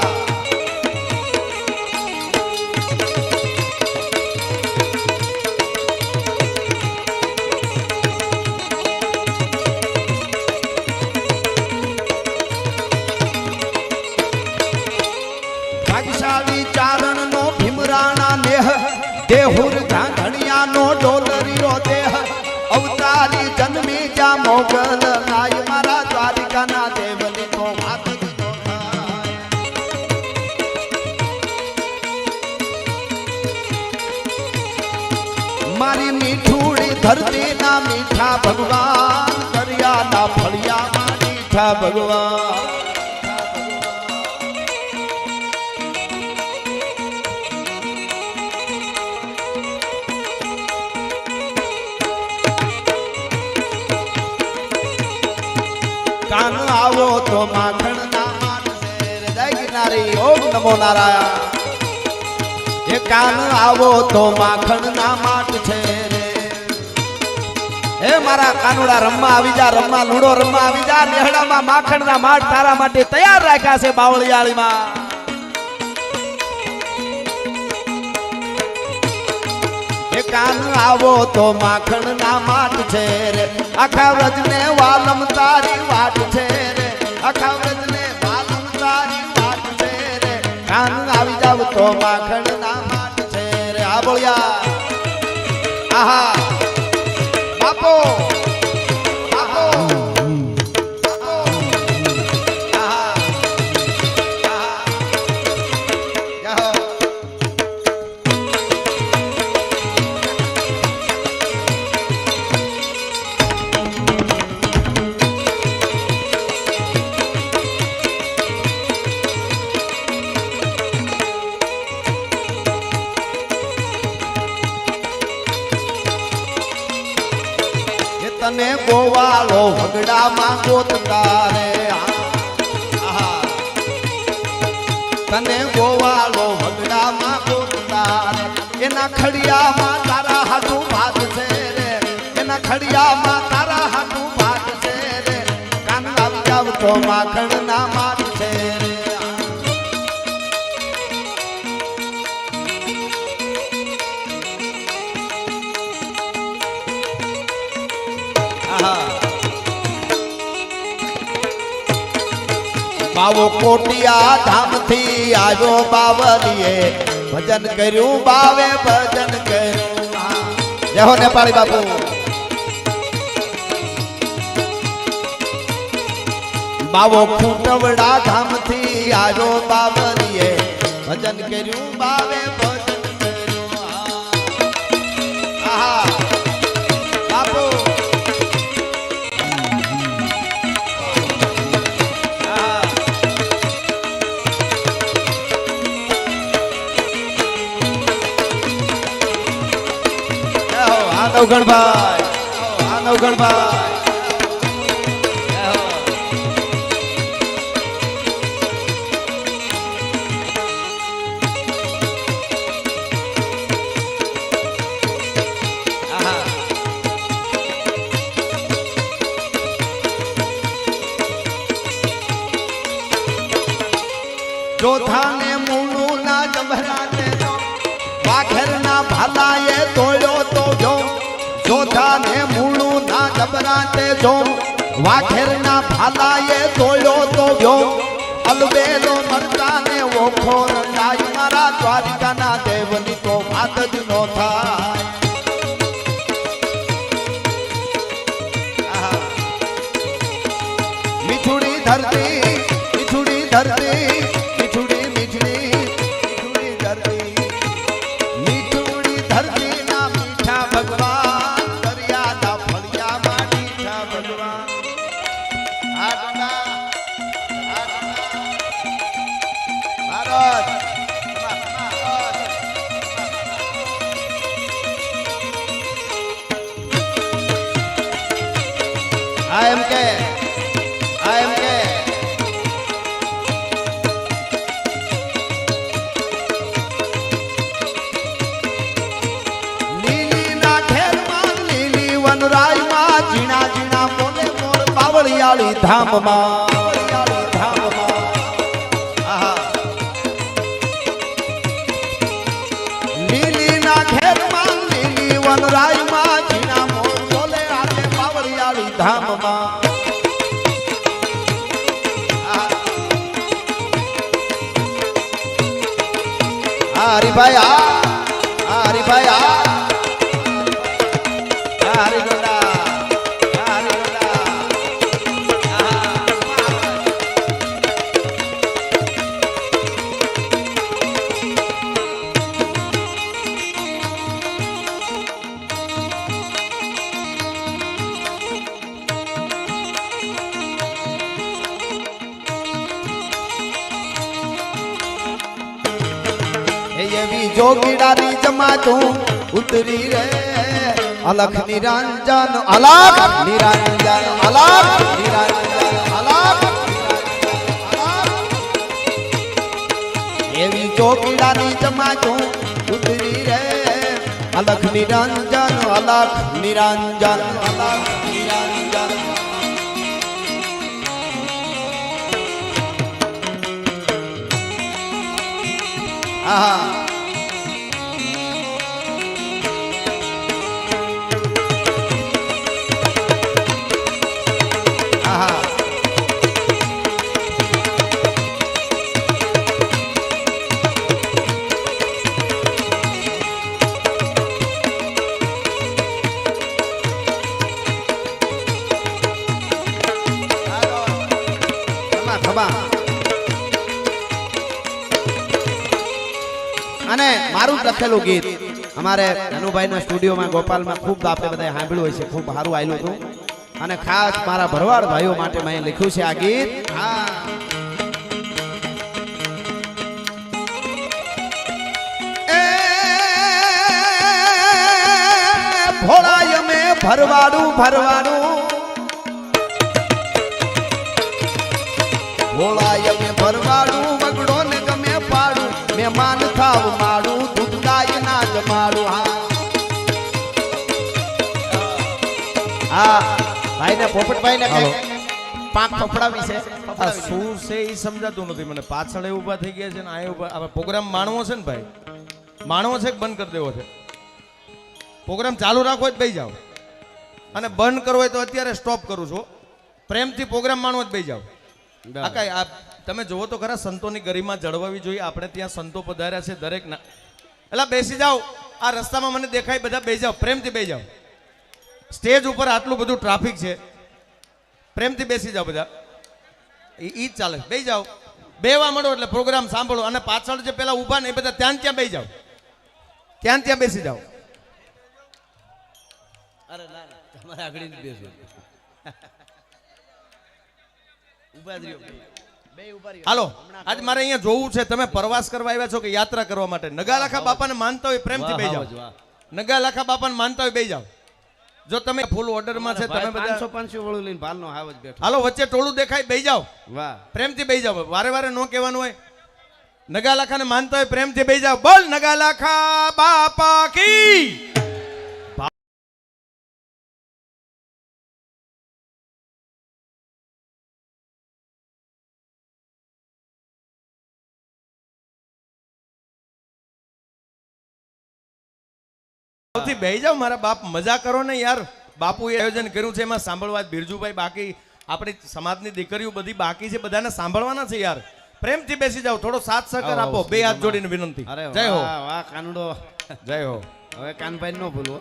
भाग्यशाली चारण नो भीमराणा नेह देहुर घाघणिया नो डोलरियो देह अवतारी जन्मी जा मोगल नाय मारा द्वारिका ना देवली तो मात तो मारी मीठूड़ी धरती ना मीठा भगवान दरिया ना फलिया मा मीठा भगवान कान आवो तो माखण ना मान से हृदय किनारे ओम नमो नारायण ये कान आवो तो माखण ना माट छे रे हे मारा कानुड़ा रम्मा आवी जा रम्मा लूडो रम्मा आवी जा नेहड़ा मा माखण ना माट तारा माटे तैयार राख्या छे बावळियाळी मा ये कान आवो तो माखण ना माट छे रे आखा व्रज ने वालम तारी वाट छे रे आखा व्रज ने वालम तारी वाट छे रे कान आवी जाव तो माखण ना माट छे रे आ बोलिया आहा बापो बापो आहा आहा जाओ तने गोवालो भगड़ा मां गोतता रे आहा तने गोवालो भगड़ा मां गोतता रे एना खड़िया मां तारा हाथू भात छे रे एना खड़िया मां तारा हाथू भात छे रे कान आवी जाव तो माखण ना माट छे रे बावो कोटिया धाम थी आयो बावलिए ભજન કર્યું બાવે ભજન કર્યું જય હો નેપાળી બાપુ બાવો ખૂટવડા ધામથી આજો બાવરીએ ભજન કર્યું બાવે ભજન કર્યું આહા બાપુ નવગણભાઈ આ નવગણભાઈ જોધાને મૂળું ના જબરાને જો વાઘેર ના ભાલાએ તોડ્યો તો જો જોધાને મૂળું ના જબરાને જો વાઘેર ના ભાલાએ તોડ્યો તો જો અલબેલો મરદાને ઓખો રંડાય મારા દ્વારિકાના દેવની તો વાત જ નો થાય મીઠુડી ધરતી મીઠુડી ધરતી ધામમાં લીલી ના ઘેરમાં લીલી વનરાયમાં જીણા મોર બોલે આજે પાવળિયાળી ધામમાં હરિભાઈ હરિભાઈ હરિગોડા જોગીડાની જમાતું ઉતરી રે અલખ નિરંજન અલખ નિરંજન અલખ નિરંજન અલખ એવી જોગીડાની જમાતું ઉતરી રે અલખ નિરંજન અલખ નિરંજન અલખ નિરંજન આહા અને મારું લખેલું ગીત અમારે ધનુભાઈના સ્ટુડિયોમાં ગોપાલમાં ખૂબ આપણે બધા સાંભળ્યું હોય છે ખૂબ સારું આવેલું હતું અને ખાસ મારા ભરવાડ ભાઈઓ માટે મેં લખ્યું છે આ ગીત ભોળાય મેં ભરવાડું ભરવાડું ભોળાય મેં ભરવાડું વગડો ને ગમે પાડું મહેમાન થાવ માડું દૂધ ગાય ના જમાડું હા ભાઈ ને પોપટભાઈ ને પાંખ ફફડાવી છે આ શું છે એ સમજાતું નથી મને પાછળ ઊભા થઈ ગયા છે ને આ ઊભા હવે પ્રોગ્રામ માણવો છે ને ભાઈ માણવો છે કે બંધ કરી દેવો છે પ્રોગ્રામ ચાલુ રાખવો જ બેસી જાઓ અને બંધ કરવો હોય તો અત્યારે સ્ટોપ કરું છું પ્રેમથી પ્રોગ્રામ માણવો જ બેસી જાઓ આ કઈ આ તમે જુઓ તો ખરા, સંતોની ગરિમા જળવાવી જોઈએ. આપણે ત્યાં સંતો પધાર્યા છે દરેક ના. એટલે બેસી જાઓ, આ રસ્તામાં મને દેખાય બધા બેસી જાઓ, પ્રેમથી બેસી જાઓ. સ્ટેજ ઉપર આટલું બધું ટ્રાફિક છે, પ્રેમથી બેસી જાઓ બધા. ઈ જ ચાલે, બેસી જાઓ. બેવા મળો એટલે પ્રોગ્રામ સાંભળો. અને પાછળ જે પેલા ઊભા ને એ બધા ત્યાં બેસી જાઓ, ત્યાં બેસી જાઓ. અરે ના ના, તમારે આગળ જ બેસો. ઉભા જ રહ્યો. બે ઉભા રહ્યો. હાલો, આજ મારે અહીંયા જોવું છે, તમે પ્રવાસ કરવા આવ્યા છો કે યાત્રા કરવા માટે? નગાલાખા બાપાને માનતા હોય પ્રેમથી બેસી જાઓ. નગાલાખા બાપાને માનતા હોય બેસી જાઓ. જો તમે ફૂલ ઓર્ડરમાં છે, તમે બધા 500 વળું લઈને ભાલનો હાવ જ બેઠો. હાલો, વચ્ચે ટોળું દેખાય, બેસી જાઓ. વાહ, પ્રેમથી બેસી જાઓ. વારે વારે નો કહેવાનું હોય. નગાલાખાને માનતા હોય પ્રેમથી બેસી જાઓ. બોલ નગાલાખા બાપા કી. બેહી જાઓ મારા બાપ, મજા કરો ને યાર. બાપુએ આયોજન કર્યું છે, એમાં સાંભળવા જ બિરજુભાઈ, બાકી આપણી સમાજની દીકરીઓ બધી બાકી છે, બધાને સાંભળવાના છે યાર. પ્રેમથી બેસી જાઓ, થોડો સાથ સહકાર આપો. બે હાથ જોડીને વિનંતી. અરે જય હો, વાહ વાહ કાનુડો. જય હો. હવે કાનભાઈ નો ભૂલવો.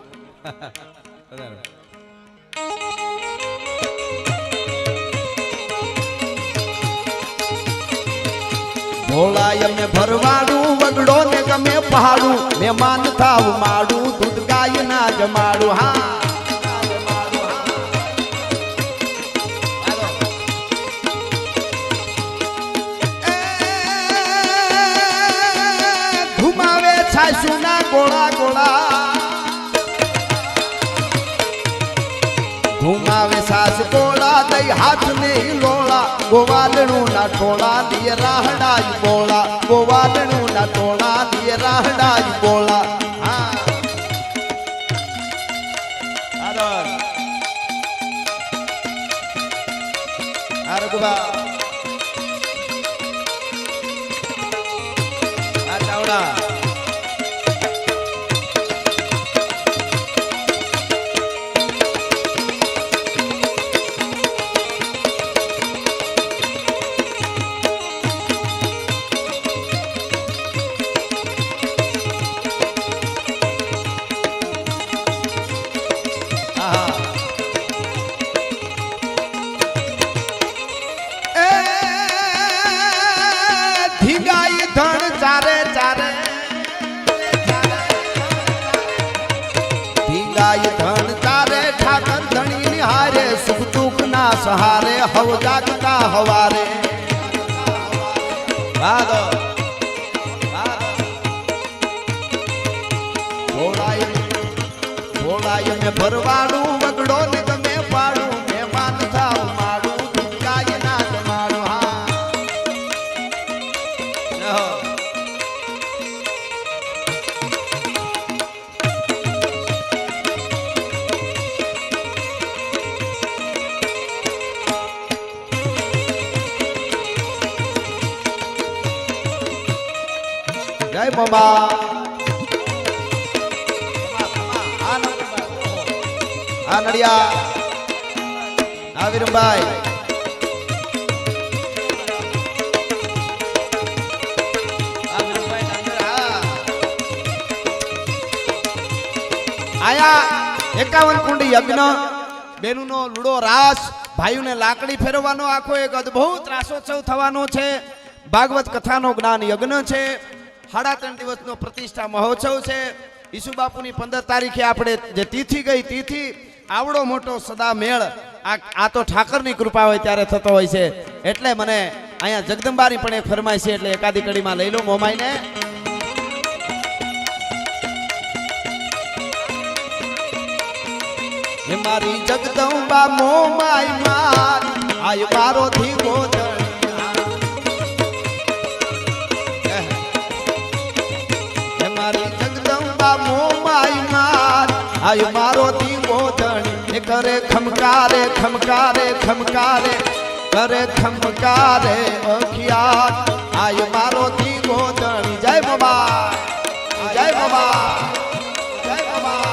ભોળાય મેં ભરવાડું, વગડો ને ગમે પહાડું, મહેમાન થાવ માડું, દૂધ ગાય ના જમાડું. હા, ઘુમાવે છાસુ ના ગોળા ગોળા, ઘુમાવે સાસ ગોળા, દઈ હાથ ને લોળા, ગોવાલણું ના ટોળા, દિય રાહડાઈ બોળા, ગોવાલણું ના ટોળા, દિય રાહડાઈ બોળા. હા, આ રઘુબા, આ ચાવડા. ધીંગાઈ ધણ ચારે ચારે, ધીંગાઈ ધણ ચારે, ઠાકર ધણી નિહારે, સુખ દુઃખ ના સહારે, હવ જાગતા હવારે. ભાગો ભોળાય, ભોળાય મેં ભરવાડું, વગડો ને ગમે પાડું, મહેમાન થાવ માડું, દૂધ ગાય ના જમાડું. હા, જય બાબા. આ નડિયા, આ વીરભાઈ, આયા 51 કુંડ યજ્ઞ, બેનુનો લુડો રાસ, ભાઈઓને લાકડી ફેરવવાનો આખો એક અદ્ભુત રાસોત્સવ થવાનો છે. ભાગવત કથાનો જ્ઞાન યજ્ઞ છે. 3.5 દિવસનો પ્રતિષ્ઠા મહોત્સવ છે. ઈસુ બાપુની 15 તારીખે આપણે જે તિથિ ગઈ, તિથિ આવડો મોટો સદા મેળ આ તો ઠાકરની કૃપા હોય ત્યારે થતો હોય છે. એટલે મને અહીંયા જગદંબાની પણ એક ફરમાય છે, એટલે એકાદી કડીમાં લઈ લો મોમાઈને. હે મારી જગદંબા મોમાઈ માર, આય મારો થી ગોદળ. હે મારી જગદંબા મોમાઈ માર, આય મારો થી ગોદળ. એ કરે ખમકારે ખમકારે ખમકારે, કરે ખમકારે અખિયાર, આય મારો થી ગોદળ. જય બાબા, જય બાબા, જય બાબા.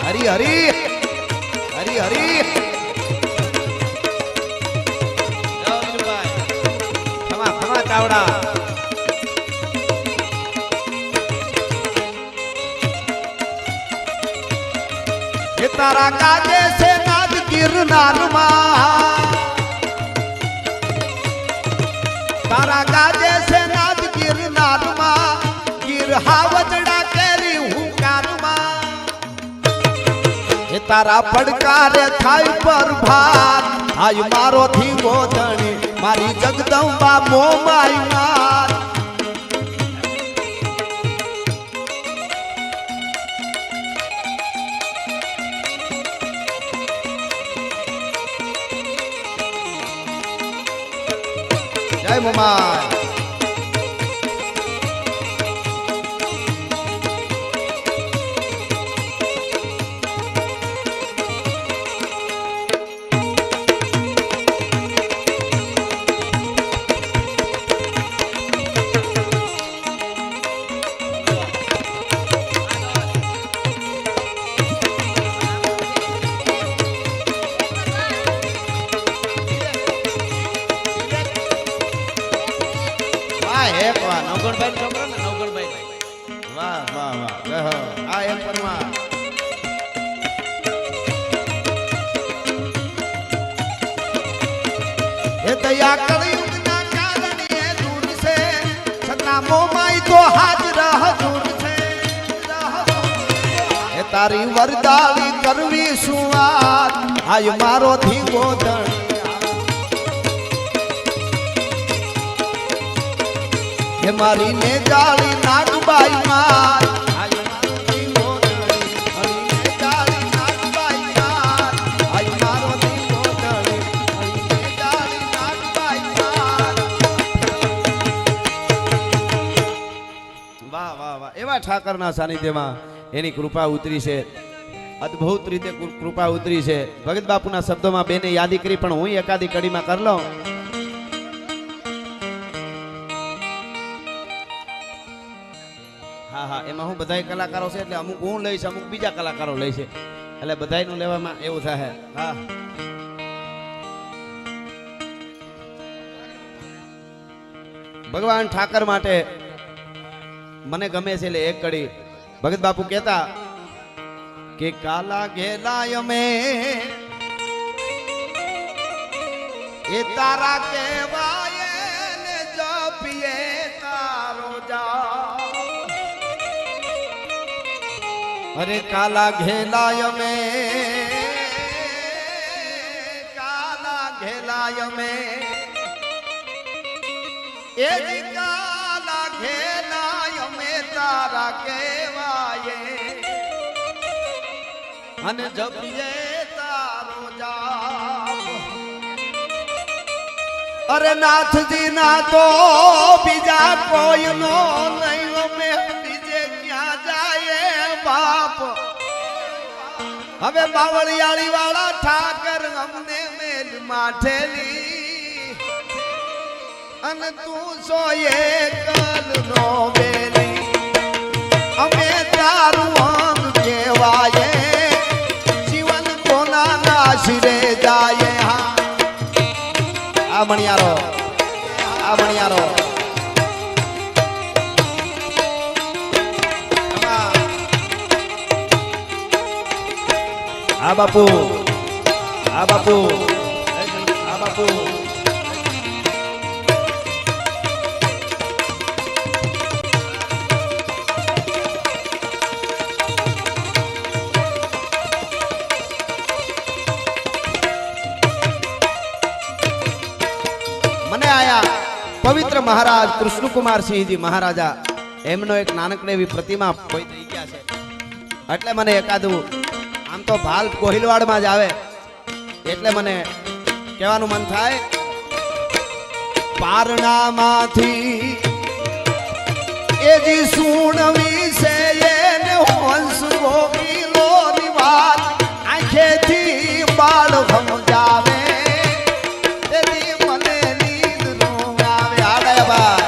હરી હરી હરી જય વિજુભાઈ. ખમા ખમા ચાવડા. એ તારા કાજે છે નાદ ગિરનારમાં, તારા ગાજે છે નાદ ગિરનારમાં, ગીર હાવજડા કેરી હુંકારમાં. એ તારા પડકારે થાય પ્રભાત, આય મારો થી ગોધણી મારી જગદંબા મોમાઈ માર. જય મોમાઈ. એક વાર નવગણભાઈ છોકરો ને નવગણભાઈ. વાહ વાહ વાહ. કહો આ એક પરમાર. એ દયા કળયુગના કારણે દૂર છે, છતાં મોમાઈ તો હાજર હજુર છે. એ તારી વરદાળી કરવી શું વાત, આય મારો થી ગોધણ. હે મારી ને જાળી નાગબાઈ માર, આય મારો થી ગોધણી. હરી ને જાળી નાગબાઈ માર, આય મારો થી ગોધણી. હરી ને જાળી નાગબાઈ માર. વાહ વાહ વાહ. એવા ઠાકરના સાનિધ્યમાં એની કૃપા ઉતરી છે, અદ્ભુત રીતે કૃપા ઉતરી છે. ભગત બાપુના શબ્દોમાં બેને યાદી કરી, પણ હું એકાદી કડીમાં કરી લઉં. હા હા, એમાં હું બધા કલાકારો છે એટલે અમુક હું લઈશ, અમુક બીજા કલાકારો લે છે, એટલે બધાયનું લેવામાં એવું થાય. હા, ભગવાન ઠાકર માટે મને ગમે છે એટલે એક કડી ભગત બાપુ કહેતા કે કાલા ઘેલાય મે એ તારા કહેવાય ને જપીએ તારો જા. અરે કાલા ઘેલાય મે, કાલા ઘેલાય મે, એ જી કાલા ઘેલાય મે તારા કહેવાય અને જપીએ તારો જાપ. અરે નાથજી ના તો બીજા કોઈ નો નહીં, અમે બીજે ક્યાં જાય બાપ. હવે બાવળિયાળી વાળા ઠાકર અમને મેલ માઠેલી, અને તું સો એકલ નો બેલી. અમે તારું અંગ કહેવાય, જીવન કોના નાશરે જાય. હા, આ મણિયારો, આ મણિયારો. આ બાપુ, આ બાપુ, આ બાપુ. મને આયા પવિત્ર મહારાજ કૃષ્ણકુમારસિંહજી મહારાજા, એમનો એક નાનકડી એવી પ્રતિમા કોઈ થઈ ગયા છે, એટલે મને એકાદું આમ તો ભાલ કોહિલવાડમાં જ આવે એટલે મને કહેવાનું મન થાય. પારણામાંથી એજી સુણવી છે એને હંસ ગોપીલો ની વાત, આંખેથી બાળ સમજાવે એની મને નીંદ નું આવે. આડે ભાઈ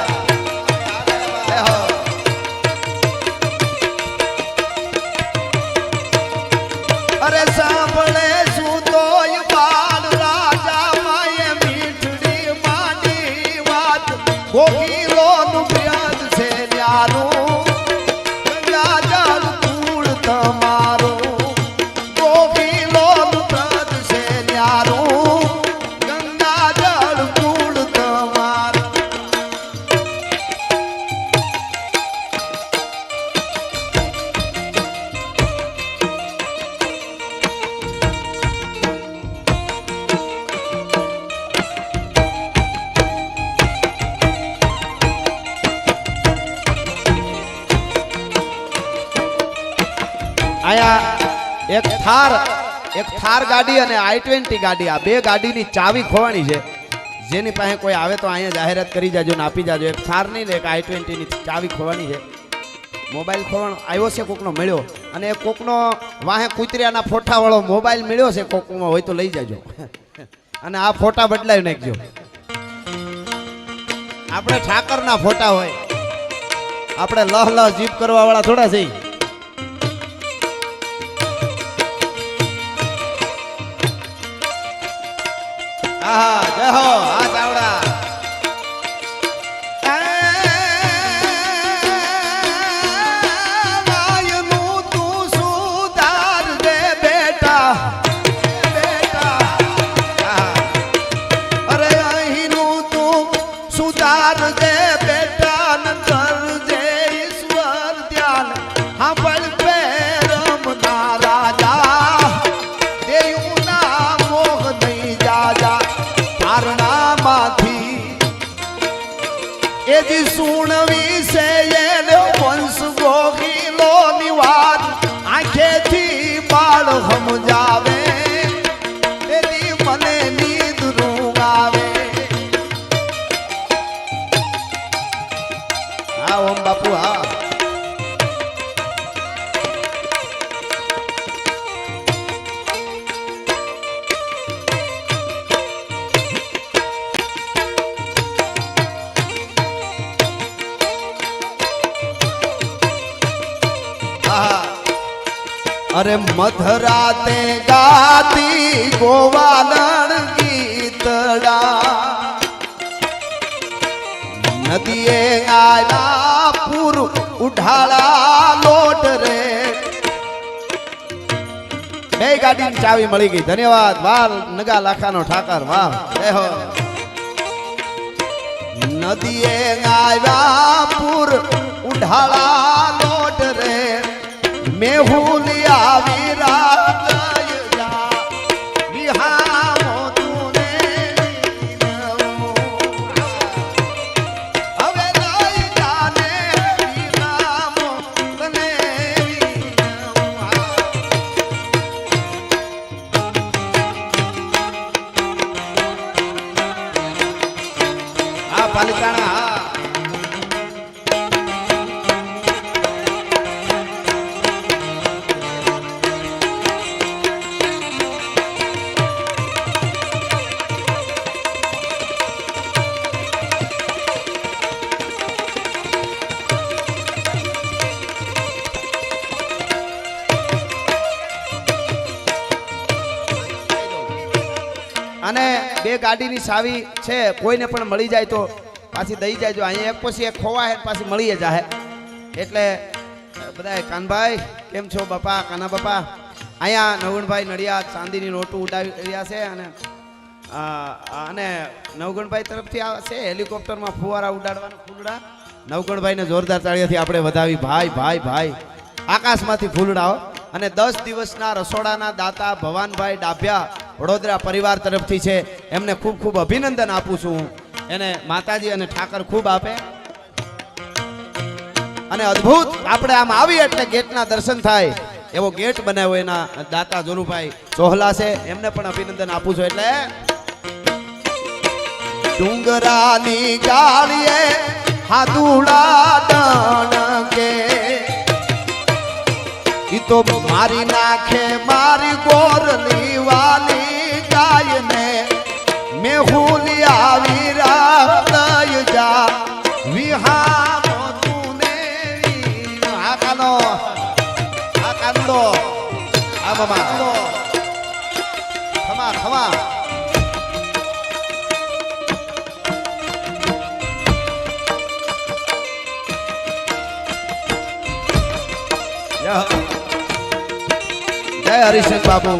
અરે સાંભળે શું તો એક થાર ગાડી અને i20 ગાડી, આ બે ગાડીની ચાવી ખોવાની છે. જેની પાસે કોઈ આવે તો અહીંયા જાહેરાત કરી જાજો ને આપી જાજો. એક થાર નહીં ને એક i20 ની ચાવી ખોવાની છે. મોબાઈલ ખોવાનો આવ્યો છે, કોકનો મળ્યો, અને એ કોકનો વાહે કૂતરિયાના ફોટા વાળો મોબાઈલ મળ્યો છે, કોકમાં હોય તો લઈ જાજો. અને આ ફોટા બદલાવી નાખજો. આપણે ઠાકરના ફોટા હોય, આપણે લહ લહ જીપ કરવા વાળા થોડા છે. આહા, જય હો આ ચાવડા. સુણવી છે એનો વંશ ગોગીલો નિવાદ, આંખેથી બાળ સમજાવે એની મને નીંદ રૂંગ આવે. હા ઓમ બાપુ હા. અરે મધરાતે ગાતી ગોવાલણ ગીતડા, નદીએ આયા પૂર ઉઢાળા લોટ રે. બે ગાડીની ચાવી મળી ગઈ. ધન્યવાદ. વાહ નગા લાખાનો ઠાકર, વાહ જય હો. નદીએ આયા પૂર ઉઢાળા લોટ રે, મેહુલિયા વિરાટ જા વિહામો તુને હવે લઈ જાને વિહામો તને. આ પાલિતાણા હા. અને બે ગાડીની ચાવી છે, કોઈને પણ મળી જાય તો પાછી દઈ જાયજો. અહીંયા એક પછી એક ખોવાય પાછી મળી જાય. એટલે બધા કાનભાઈ કેમ છો બાપા, કાના બાપા. અહીંયા નવગણભાઈ નડિયાદ ચાંદીની નોટું ઉડાવી રહ્યા છે. અને નવગણભાઈ તરફથી આ છે હેલિકોપ્ટરમાં ફુવારા ઉડાડવાના ફૂલડા. નવગણભાઈને જોરદાર તાળીઓથી આપણે વધાવી. ભાઈ ભાઈ ભાઈ આકાશમાંથી ફૂલડાઓ. અને 10 દિવસના રસોડાના દાતા ભવાનભાઈ ડાભિયા વડોદરા પરિવાર તરફથી છે. એમને ખૂબ ખૂબ અભિનંદન આપું છું. એને માતાજી અને ઠાકર ખૂબ આપે. અને અદ્ભુત આપણે આમ આવીએ એટલે ગેટના દર્શન થાય એવો ગેટ બનાવ્યો એના દાતા જોનુભાઈ ચોહલા છે. એમને પણ અભિનંદન આપું છું. એટલે ડુંગરાની ગાળીએ હાથુડા ડણકે, ઈ તો મારી નાખે મારી ગોરલી વાલી ગાયને, મેહુલિયા વિરાટ જા વિહામો તુને. આ કાનો આ કાંદો આ મામા ખમા ખમા. જય હરિશન બાબુ.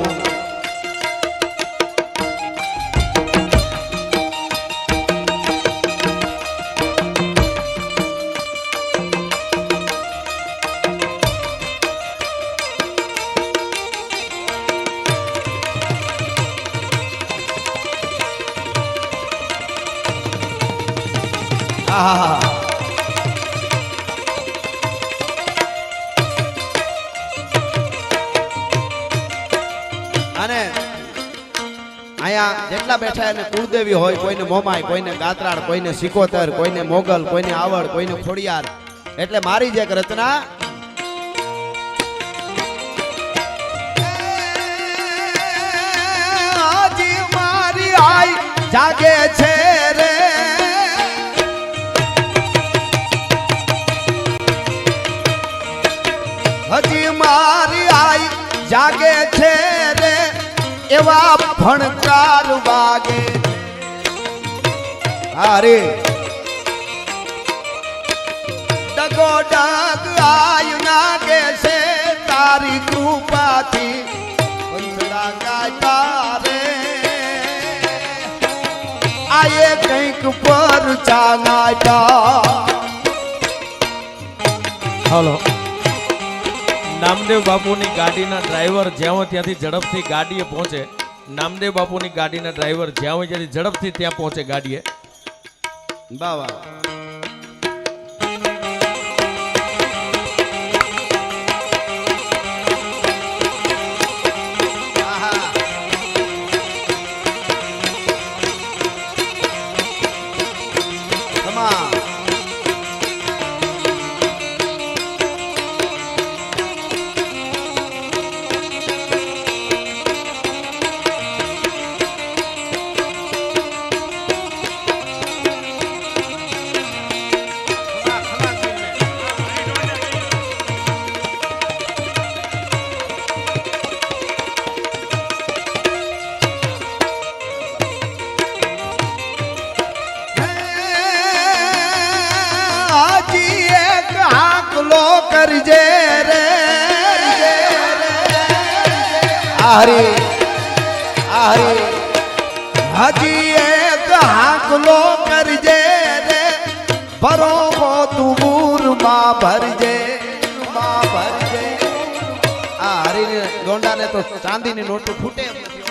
આહા અને અહીંયા જેટલા બેઠા એને કુળદેવી હોય, કોઈને મોમાય, કોઈને ગાત્રાળ, કોઈને સિકોતર, કોઈને મોગલ, કોઈને આવડ, કોઈને ખોડિયાર. એટલે મારી જે એક રચના આજી મારી આઈ જાગે છે રે, હજી મારી આઈ જાગે છે રે, એવા ભણકાર વાગે. અરે ડગો ડગ આય નાગે છે તારી કૃપાથી વંદના ગાતા રે, આયે કંઈક પર ચાનાતા. હાલો, નામદેવ બાપુની ગાડીના ડ્રાઈવર જ્યાં હોય ત્યાંથી ઝડપથી ગાડીએ પહોંચે. નામદેવ બાપુની ગાડીના ડ્રાઈવર જ્યાં હોય ત્યાંથી ઝડપથી ત્યાં પહોંચે ગાડીએ. બાવા કરજે રે, હરી હરી હજી એક હાકલો કરજે રે, ભરો તું મૂરમાં ભરજે, માં ભરજે. આ હરી ગોંડાને તો ચાંદીની નોટ ફૂટે એમ નથી.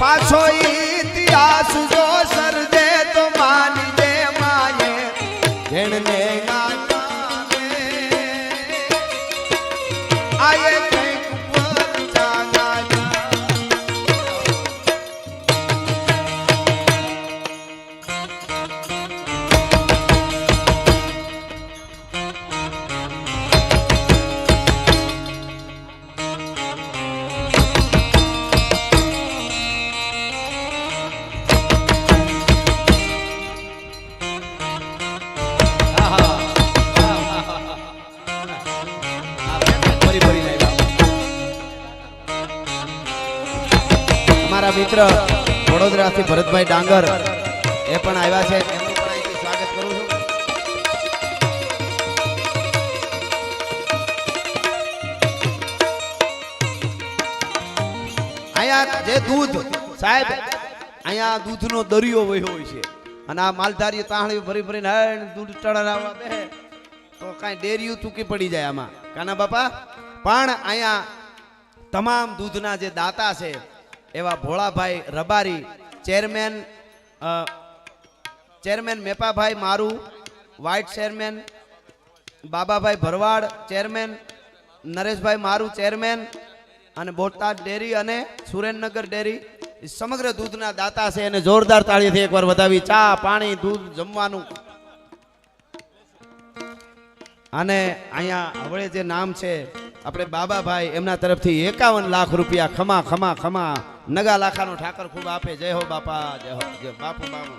પાછો ઇતિહાસ જો સરજે તો માની દે માયે જેણને ગાતાને, આયે કંઈક પર ચાનાતા. અમારા મિત્ર વડોદરાથી ભરતભાઈ ડાંગર એ પણ આવ્યા છે, એમનું પણ અહીંથી સ્વાગત કરું છું. અહીંયા જે દૂધ સાહેબ, અહીંયા દૂધનો દરિયો વહ્યો હોય છે, અને આ માલધારી તાહળી ભરી ભરીને દૂધ ચડાવવા બે તો કાંઈ ડેરીયું તૂકી પડી જાય આમાં કાના બાપા. પણ અહીંયા તમામ દૂધના જે દાતા છે એવા ભોળાભાઈ રબારી, ચેરમેન મેપાભાઈ મારું, વાઇટ ચેરમેન બાબાભાઈ ભરવાડ ચેરમેન, નરેશભાઈ મારું ચેરમેન, અને બોટાદ ડેરી અને સુરેન્દ્રનગર ડેરી સમગ્ર દૂધના દાતા છે. અને જોરદાર તાળીથી એકવાર વધાવી. ચા પાણી દૂધ જમવાનું. અને અહીંયા હવે જે નામ છે આપણે બાબાભાઈ, એમના તરફથી 51 લાખ રૂપિયા ખમા ખમા ખમા નગા લાખાનો ઠાકર ખૂબ આપે. જય હો બાપા, જય હો જય બાપુ બાપુ.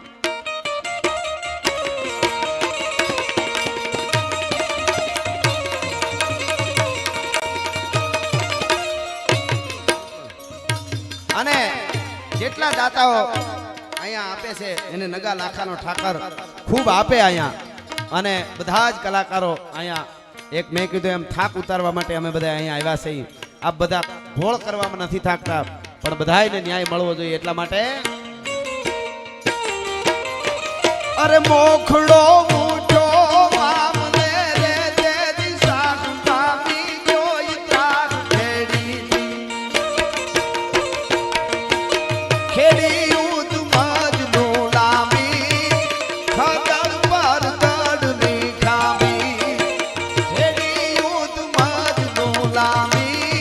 અને જેટલા દાતાઓ અહીંયા આપે છે એને નગા લાખાનો ઠાકર ખૂબ આપે અહીંયા. અને બધા જ કલાકારો અહીંયા એક મેં કીધું એમ થાક ઉતારવા માટે અમે બધા અહીંયા આવ્યા છીએ. આપ બધા ઘોળ કરવામાં નથી થાકતા, પણ બધાને ન્યાય મળવો જોઈએ એટલા માટે. અરે મોખડો મૂઠો મામલે રે જે દિશા પામી જોઈ તાર ખેડી ખેડી યુદ્ધ મજનું લાંબી ખગડ પર દડની ખામી ખેડી યુદ્ધ મજનું લાંબી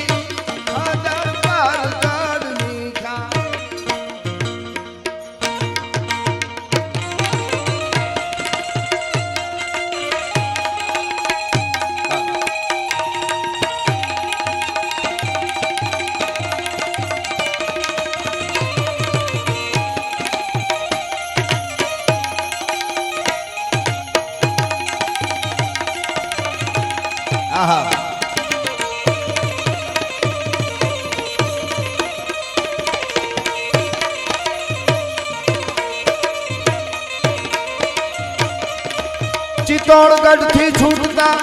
ચિત્તોડગઢ થી છૂટતા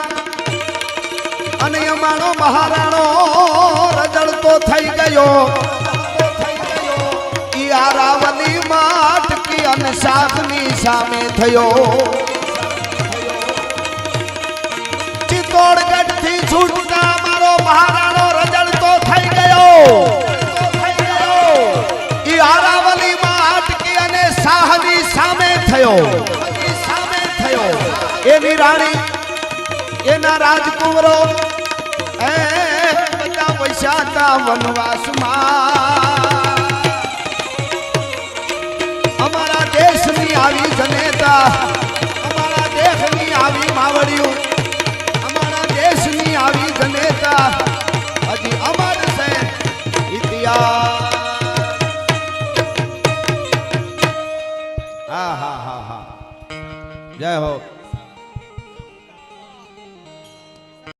અને અમારો મહારાણો રજળતો થઈ ગયો ઈ આરાવલી માટકી અને શાખની સામે થયો ચિત્તોડગઢ થી છૂટતા અમારો મહારાણો રજળતો થઈ ગયો ઈ આરાવલી માટકી અને શાહની સામે થયો એની રાણી એના રાજકુંવરો એ બધા પૈસા હતા વનવાસમાં અમારા દેશની આવી જનેતા અમારા દેશની આવી માવડિયું અમારા દેશની આવી જનેતા હજી અમર છે ઇતિહાસ હા હા હા હા જય હો